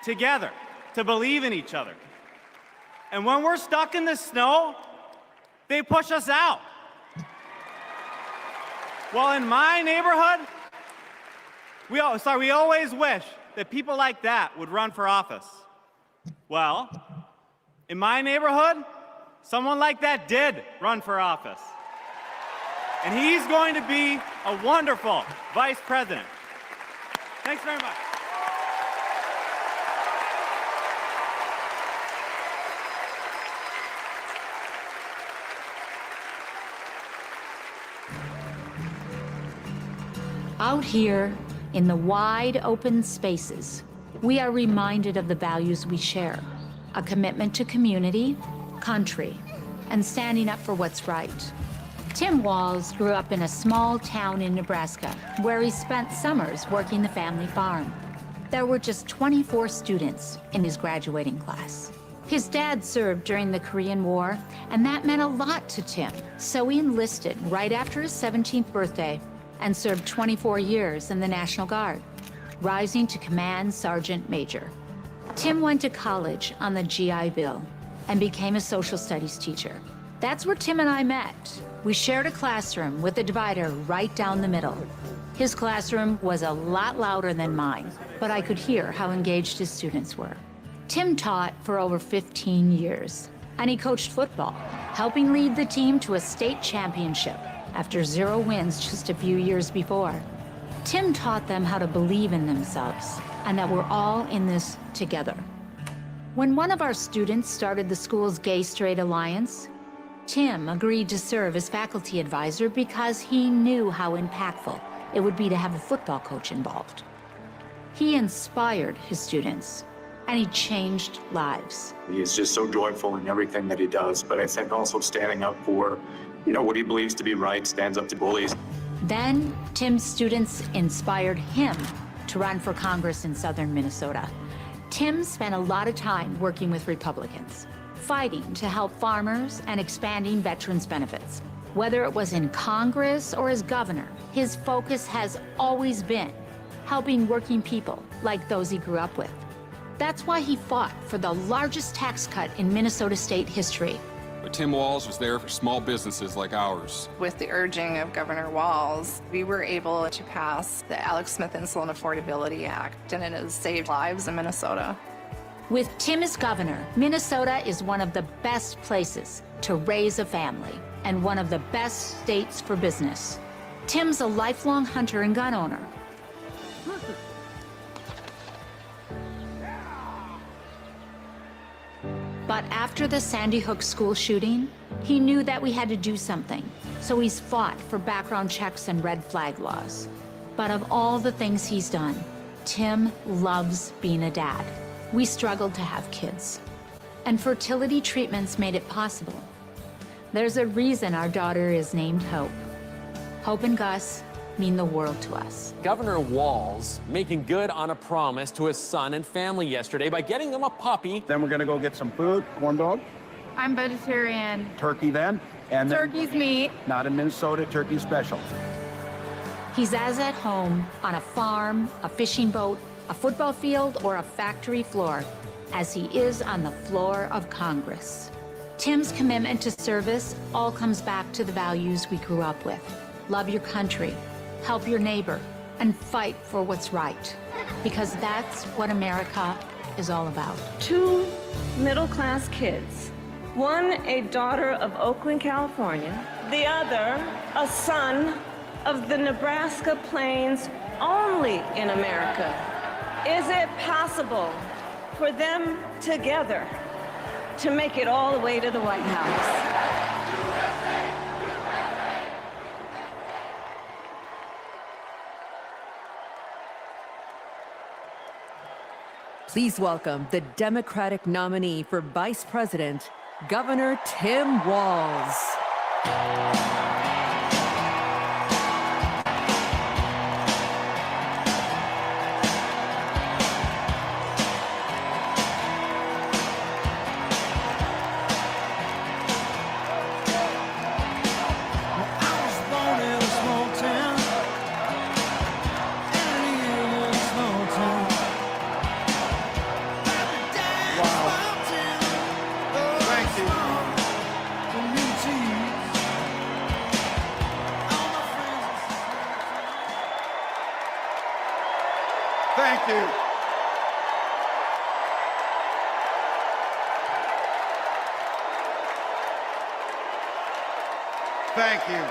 together to believe in each other. And when we're stuck in the snow, they push us out. Well, in my neighborhood, we always wish that people like that would run for office. Well, in my neighborhood, someone like that did run for office. And he's going to be a wonderful vice president. Thanks very much. Out here in the wide open spaces, we are reminded of the values we share: a commitment to community, country, and standing up for what's right. Tim Walz grew up in a small town in Nebraska where he spent summers working the family farm. There were just 24 students in his graduating class. His dad served during the Korean War, and that meant a lot to Tim. So he enlisted right after his 17th birthday and served 24 years in the National Guard, rising to Command Sergeant Major. Tim went to college on the GI Bill and became a social studies teacher. That's where Tim and I met. We shared a classroom with a divider right down the middle. His classroom was a lot louder than mine, but I could hear how engaged his students were. Tim taught for over 15 years, and he coached football, helping lead the team to a state championship after 0 wins just a few years before. Tim taught them how to believe in themselves and that we're all in this together. When one of our students started the school's Gay-Straight Alliance, Tim agreed to serve as faculty advisor because he knew how impactful it would be to have a football coach involved. He inspired his students, and he changed lives. He is just so joyful in everything that he does, but I think also standing up for, what he believes to be right, stands up to bullies. Then, Tim's students inspired him to run for Congress in southern Minnesota. Tim spent a lot of time working with Republicans, fighting to help farmers and expanding veterans' benefits. Whether it was in Congress or as governor, his focus has always been helping working people like those he grew up with. That's why he fought for the largest tax cut in Minnesota state history. But Tim Walz was there for small businesses like ours. With the urging of Governor Walz, we were able to pass the Alex Smith Insulin Affordability Act, and it has saved lives in Minnesota. With Tim as governor, Minnesota is one of the best places to raise a family and one of the best states for business. Tim's a lifelong hunter and gun owner. But after the Sandy Hook school shooting, he knew that we had to do something. So he's fought for background checks and red flag laws. But of all the things he's done, Tim loves being a dad. We struggled to have kids, and fertility treatments made it possible. There's a reason our daughter is named Hope. Hope and Gus mean the world to us. Governor Walz making good on a promise to his son and family yesterday by getting them a puppy. Then we're gonna go get some food, corn dog, I'm vegetarian. turkey then, and Turkey's meat. not in Minnesota, turkey special. He's as at home on a farm, a fishing boat, a football field, or a factory floor as he is on the floor of Congress. Tim's commitment to service all comes back to the values we grew up with. Love your country, help your neighbor, and fight for what's right. Because that's what America is all about. 2 middle-class kids. One, a daughter of Oakland, California. The other, a son of the Nebraska Plains, only in America. Is it possible for them together to make it all the way to the White House? Please welcome the Democratic nominee for Vice President, Governor Tim Walz. Thank you. Thank you.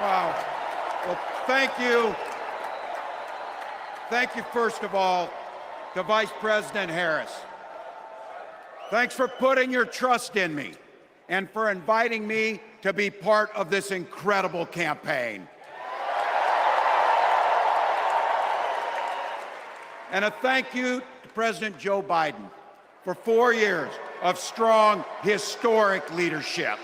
Wow. Well, thank you. Thank you, first of all, to Vice President Harris. Thanks for putting your trust in me and for inviting me to be part of this incredible campaign. And a thank you to President Joe Biden for 4 years of strong, historic leadership.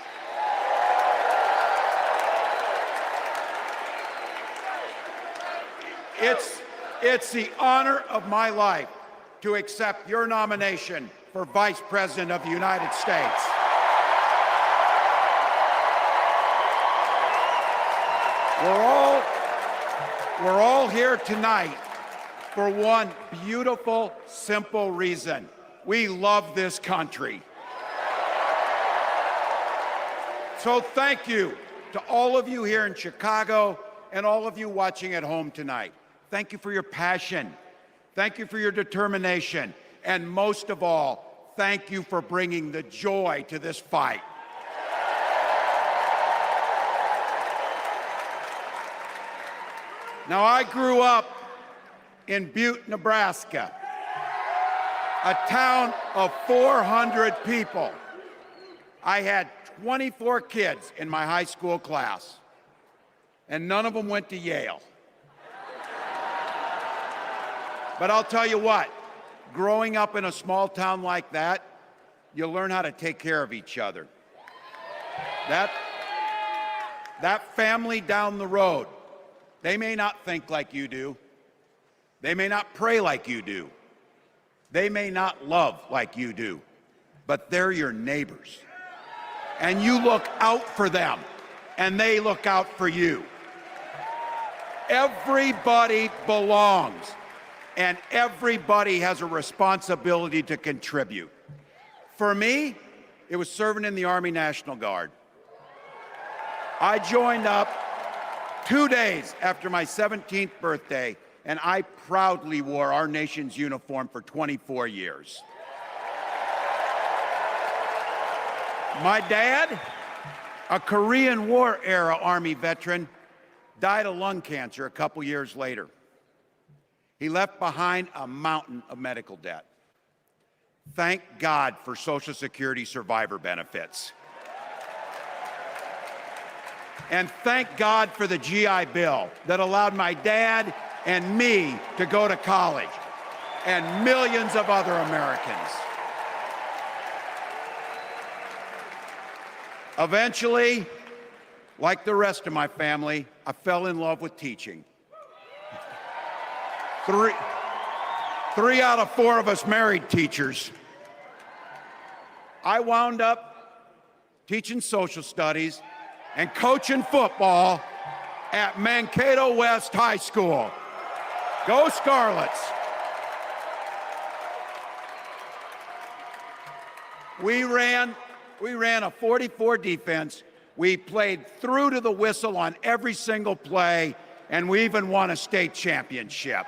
It's the honor of my life to accept your nomination for Vice President of the United States. We're all here tonight for one beautiful, simple reason. We love this country. So thank you to all of you here in Chicago and all of you watching at home tonight. Thank you for your passion. Thank you for your determination. And most of all, thank you for bringing the joy to this fight. Now, I grew up in Butte, Nebraska, a town of 400 people. I had 24 kids in my high school class, and none of them went to Yale. But I'll tell you what, growing up in a small town like that, you learn how to take care of each other. That family down the road, they may not think like you do. They may not pray like you do. They may not love like you do, but they're your neighbors. And you look out for them, and they look out for you. Everybody belongs, and everybody has a responsibility to contribute. For me, it was serving in the Army National Guard. I joined up 2 days after my 17th birthday, and I proudly wore our nation's uniform for 24 years. My dad, a Korean War era Army veteran, died of lung cancer a couple years later. He left behind a mountain of medical debt. Thank God for Social Security survivor benefits. And thank God for the GI Bill that allowed my dad and me to go to college, and millions of other Americans. Eventually, like the rest of my family, I fell in love with teaching. Three out of 4 of us married teachers. I wound up teaching social studies and coaching football at Mankato West High School. Go Scarlets! We ran a 44 defense. We played through to the whistle on every single play, and we even won a state championship.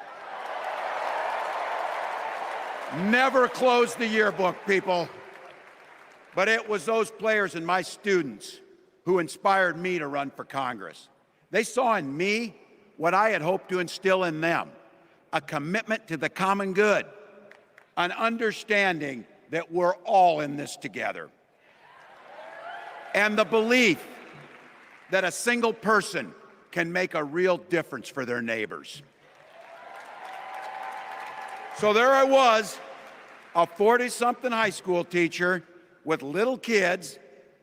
Never closed the yearbook, people. But it was those players and my students who inspired me to run for Congress. They saw in me what I had hoped to instill in them, a commitment to the common good, an understanding that we're all in this together, and the belief that a single person can make a real difference for their neighbors. So there I was, a 40-something high school teacher with little kids,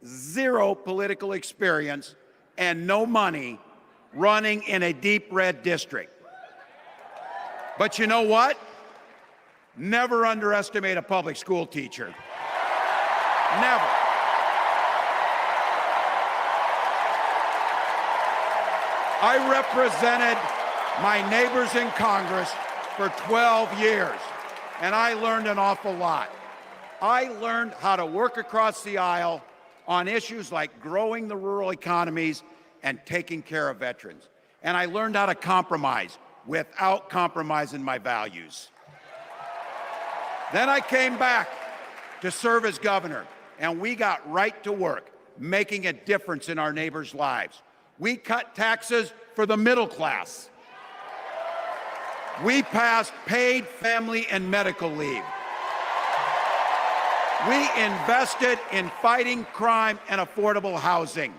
0 political experience, and no money, running in a deep red district. But you know what? Never underestimate a public school teacher. Never. I represented my neighbors in Congress for 12 years, and I learned an awful lot. I learned how to work across the aisle on issues like growing the rural economies and taking care of veterans. And I learned how to compromise without compromising my values. Then I came back to serve as governor, and we got right to work, making a difference in our neighbors' lives. We cut taxes for the middle class. We passed paid family and medical leave. We invested in fighting crime and affordable housing.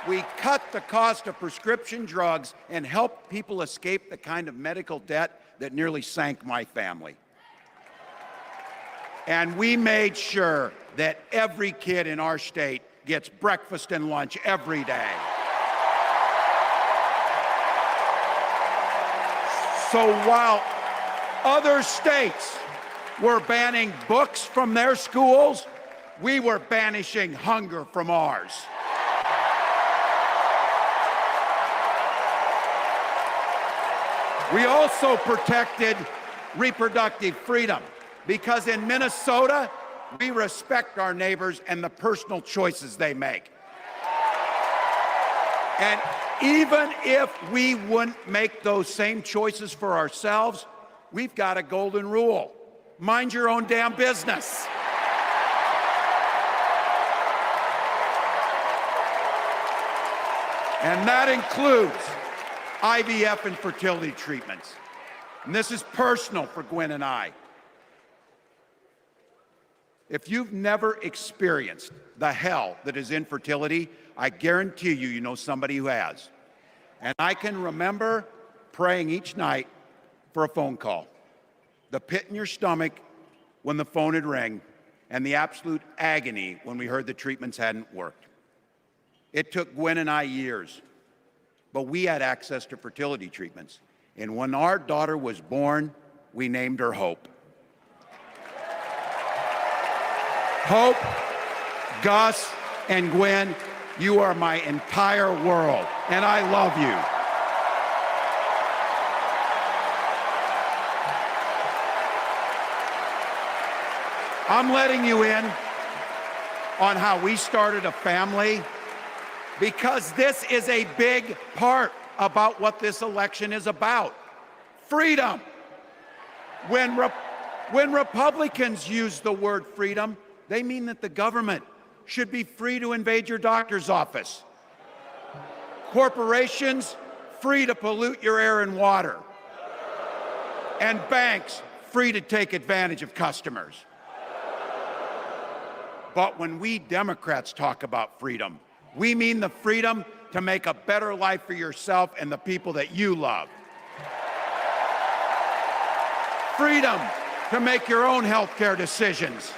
We cut the cost of prescription drugs and helped people escape the kind of medical debt that nearly sank my family. And we made sure that every kid in our state gets breakfast and lunch every day. So while other states were banning books from their schools, we were banishing hunger from ours. We also protected reproductive freedom because in Minnesota, we respect our neighbors and the personal choices they make. And even if we wouldn't make those same choices for ourselves, we've got a golden rule. Mind your own damn business. And that includes IVF and fertility treatments. And this is personal for Gwen and I. If you've never experienced the hell that is infertility, I guarantee you, you know somebody who has. And I can remember praying each night for a phone call. The pit in your stomach when the phone had rang, and the absolute agony when we heard the treatments hadn't worked. It took Gwen and I years, but we had access to fertility treatments. And when our daughter was born, we named her Hope. Hope, Gus, and Gwen, you are my entire world, and I love you. I'm letting you in on how we started a family because this is a big part about what this election is about. Freedom. When Republicans use the word freedom, they mean that the government should be free to invade your doctor's office. Corporations free to pollute your air and water. And banks free to take advantage of customers. But when we Democrats talk about freedom, we mean the freedom to make a better life for yourself and the people that you love. Freedom to make your own healthcare decisions.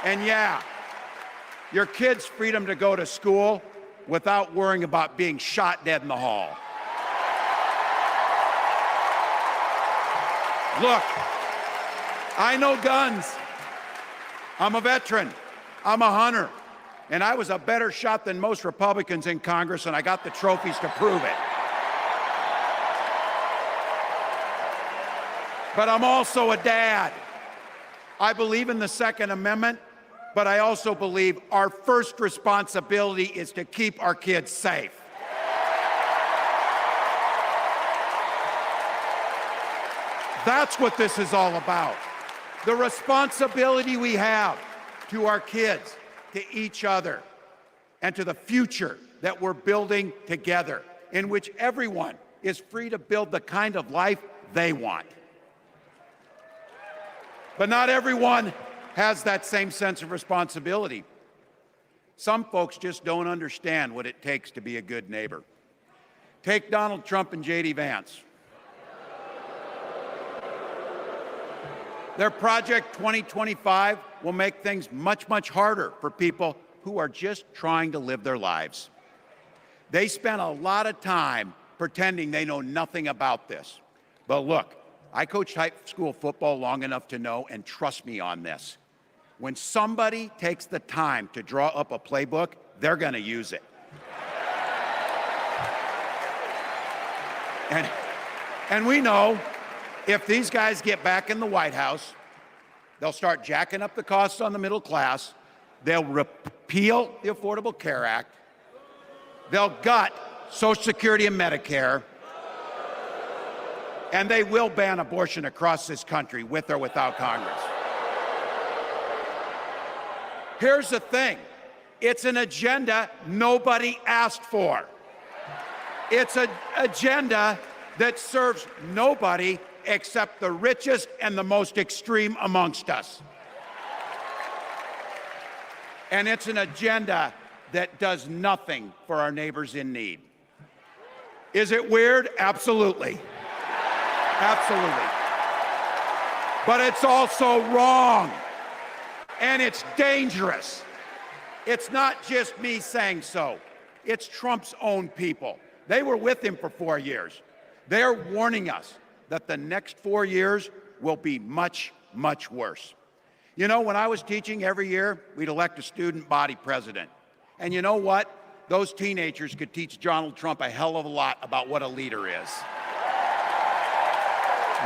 And yeah, your kids' freedom to go to school without worrying about being shot dead in the hall. Look, I know guns. I'm a veteran. I'm a hunter. And I was a better shot than most Republicans in Congress, and I got the trophies to prove it. But I'm also a dad. I believe in the Second Amendment, but I also believe our first responsibility is to keep our kids safe. That's what this is all about. The responsibility we have to our kids, to each other, and to the future that we're building together, in which everyone is free to build the kind of life they want. But not everyone has that same sense of responsibility. Some folks just don't understand what it takes to be a good neighbor. Take Donald Trump and J.D. Vance. Their Project 2025 will make things much, much harder for people who are just trying to live their lives. They spent a lot of time pretending they know nothing about this. But look, I coached high school football long enough to know, and trust me on this, when somebody takes the time to draw up a playbook, they're going to use it. And we know if these guys get back in the White House, they'll start jacking up the costs on the middle class, they'll repeal the Affordable Care Act, they'll gut Social Security and Medicare, and they will ban abortion across this country with or without Congress. Here's the thing, it's an agenda nobody asked for. It's an agenda that serves nobody except the richest and the most extreme amongst us. And it's an agenda that does nothing for our neighbors in need. Is it weird? Absolutely. Absolutely. But it's also wrong. And it's dangerous. It's not just me saying so. It's Trump's own people. They were with him for 4 years. They're warning us that the next 4 years will be much, much worse. You know, when I was teaching every year, we'd elect a student body president. And you know what? Those teenagers could teach Donald Trump a hell of a lot about what a leader is.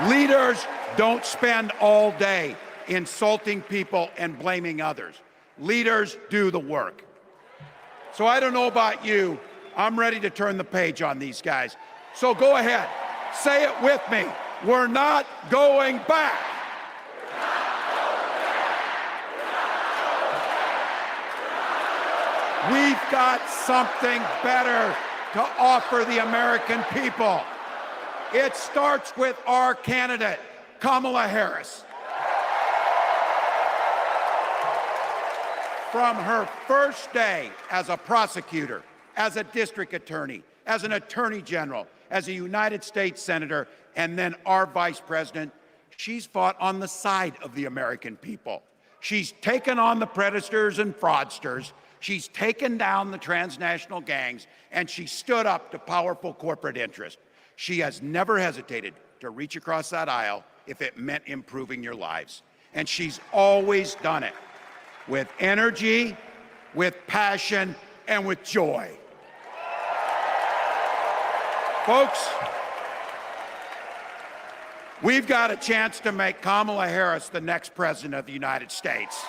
Leaders don't spend all day insulting people and blaming others. Leaders do the work. So I don't know about you, I'm ready to turn the page on these guys. So go ahead, say it with me. We're not going back. We've got something better to offer the American people. It starts with our candidate, Kamala Harris. From her first day as a prosecutor, as a district attorney, as an attorney general, as a United States senator, and then our vice president, she's fought on the side of the American people. She's taken on the predators and fraudsters. She's taken down the transnational gangs, and she stood up to powerful corporate interests. She has never hesitated to reach across that aisle if it meant improving your lives. And she's always done it with energy, with passion, and with joy. Folks, we've got a chance to make Kamala Harris the next president of the United States.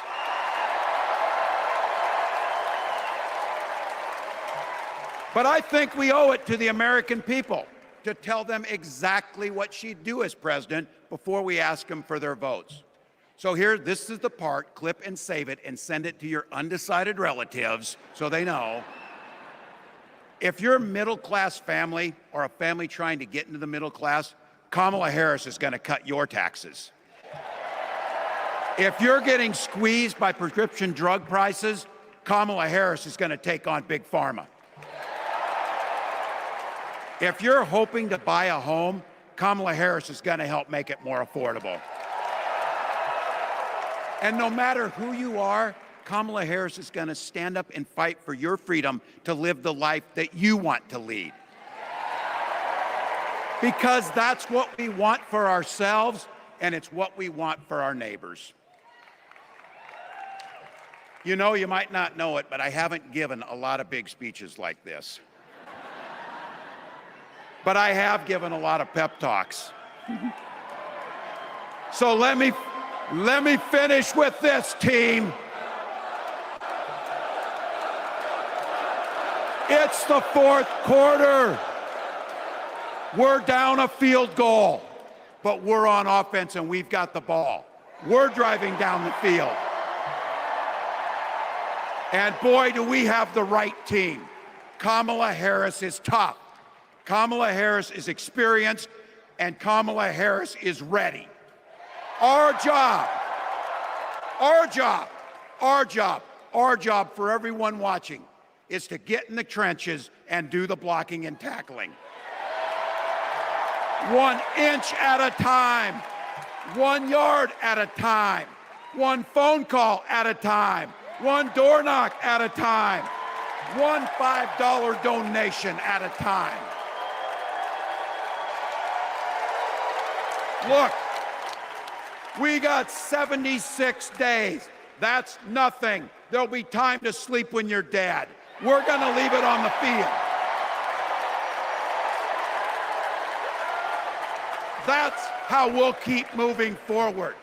But I think we owe it to the American people to tell them exactly what she'd do as president before we ask them for their votes. So here, this is the part, clip and save it and send it to your undecided relatives so they know. If you're a middle-class family or a family trying to get into the middle class, Kamala Harris is going to cut your taxes. If you're getting squeezed by prescription drug prices, Kamala Harris is going to take on Big Pharma. If you're hoping to buy a home, Kamala Harris is going to help make it more affordable. And no matter who you are, Kamala Harris is going to stand up and fight for your freedom to live the life that you want to lead. Because that's what we want for ourselves, and it's what we want for our neighbors. You know, you might not know it, but I haven't given a lot of big speeches like this. But I have given a lot of pep talks. So let me finish with this, team. It's the fourth quarter. We're down a field goal, but we're on offense and we've got the ball. We're driving down the field. And boy, do we have the right team. Kamala Harris is tough. Kamala Harris is experienced, and Kamala Harris is ready. Our job for everyone watching is to get in the trenches and do the blocking and tackling. 1 inch at a time, 1 yard at a time, 1 phone call at a time, 1 door knock at a time, 1 $5 donation at a time. Look, we got 76 days. That's nothing. There'll be time to sleep when you're dead. We're going to leave it on the field. That's how we'll keep moving forward.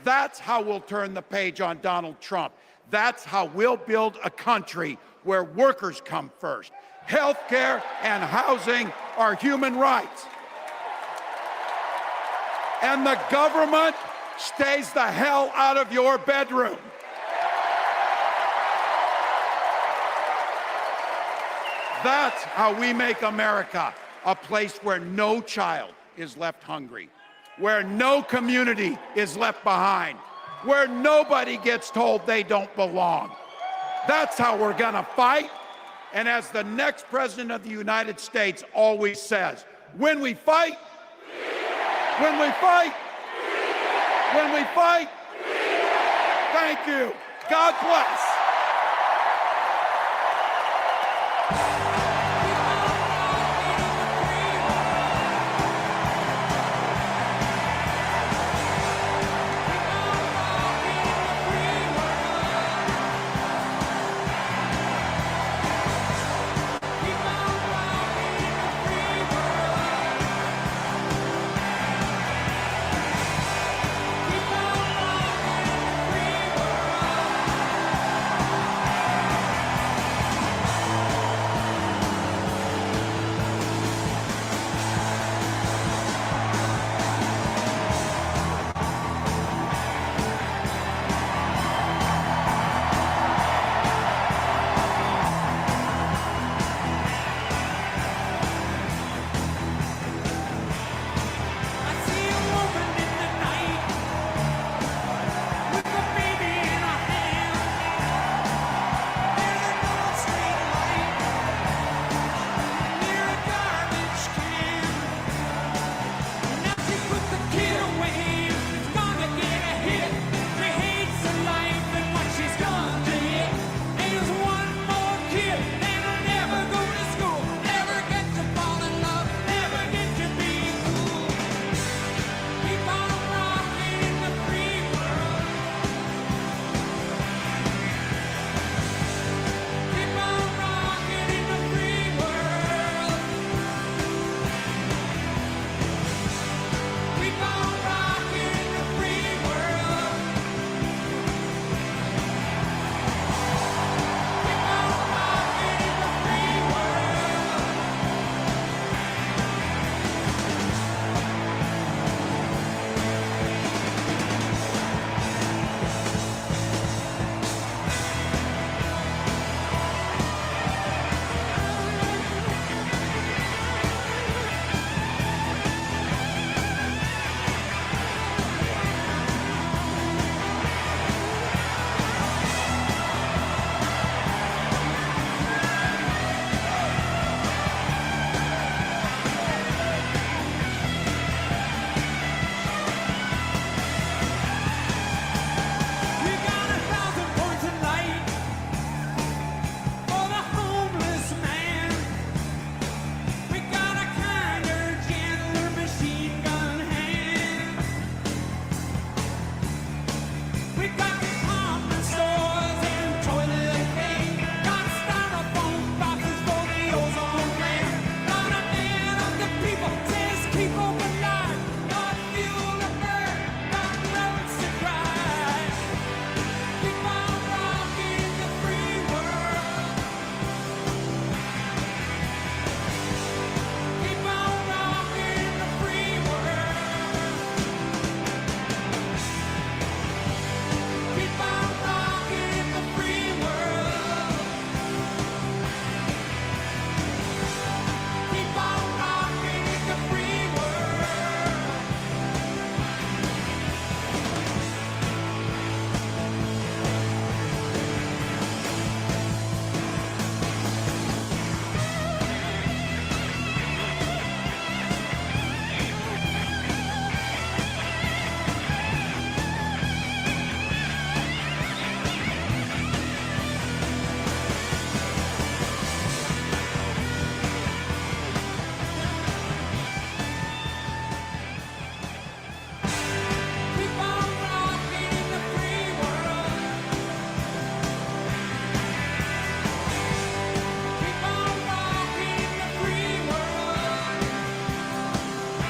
That's how we'll turn the page on Donald Trump. That's how we'll build a country where workers come first. Healthcare and housing are human rights. And the government stays the hell out of your bedroom. That's how we make America a place where no child is left hungry, where no community is left behind, where nobody gets told they don't belong. That's how we're gonna fight. And as the next president of the United States always says, when we fight, when we fight, when we fight. Thank you. God bless.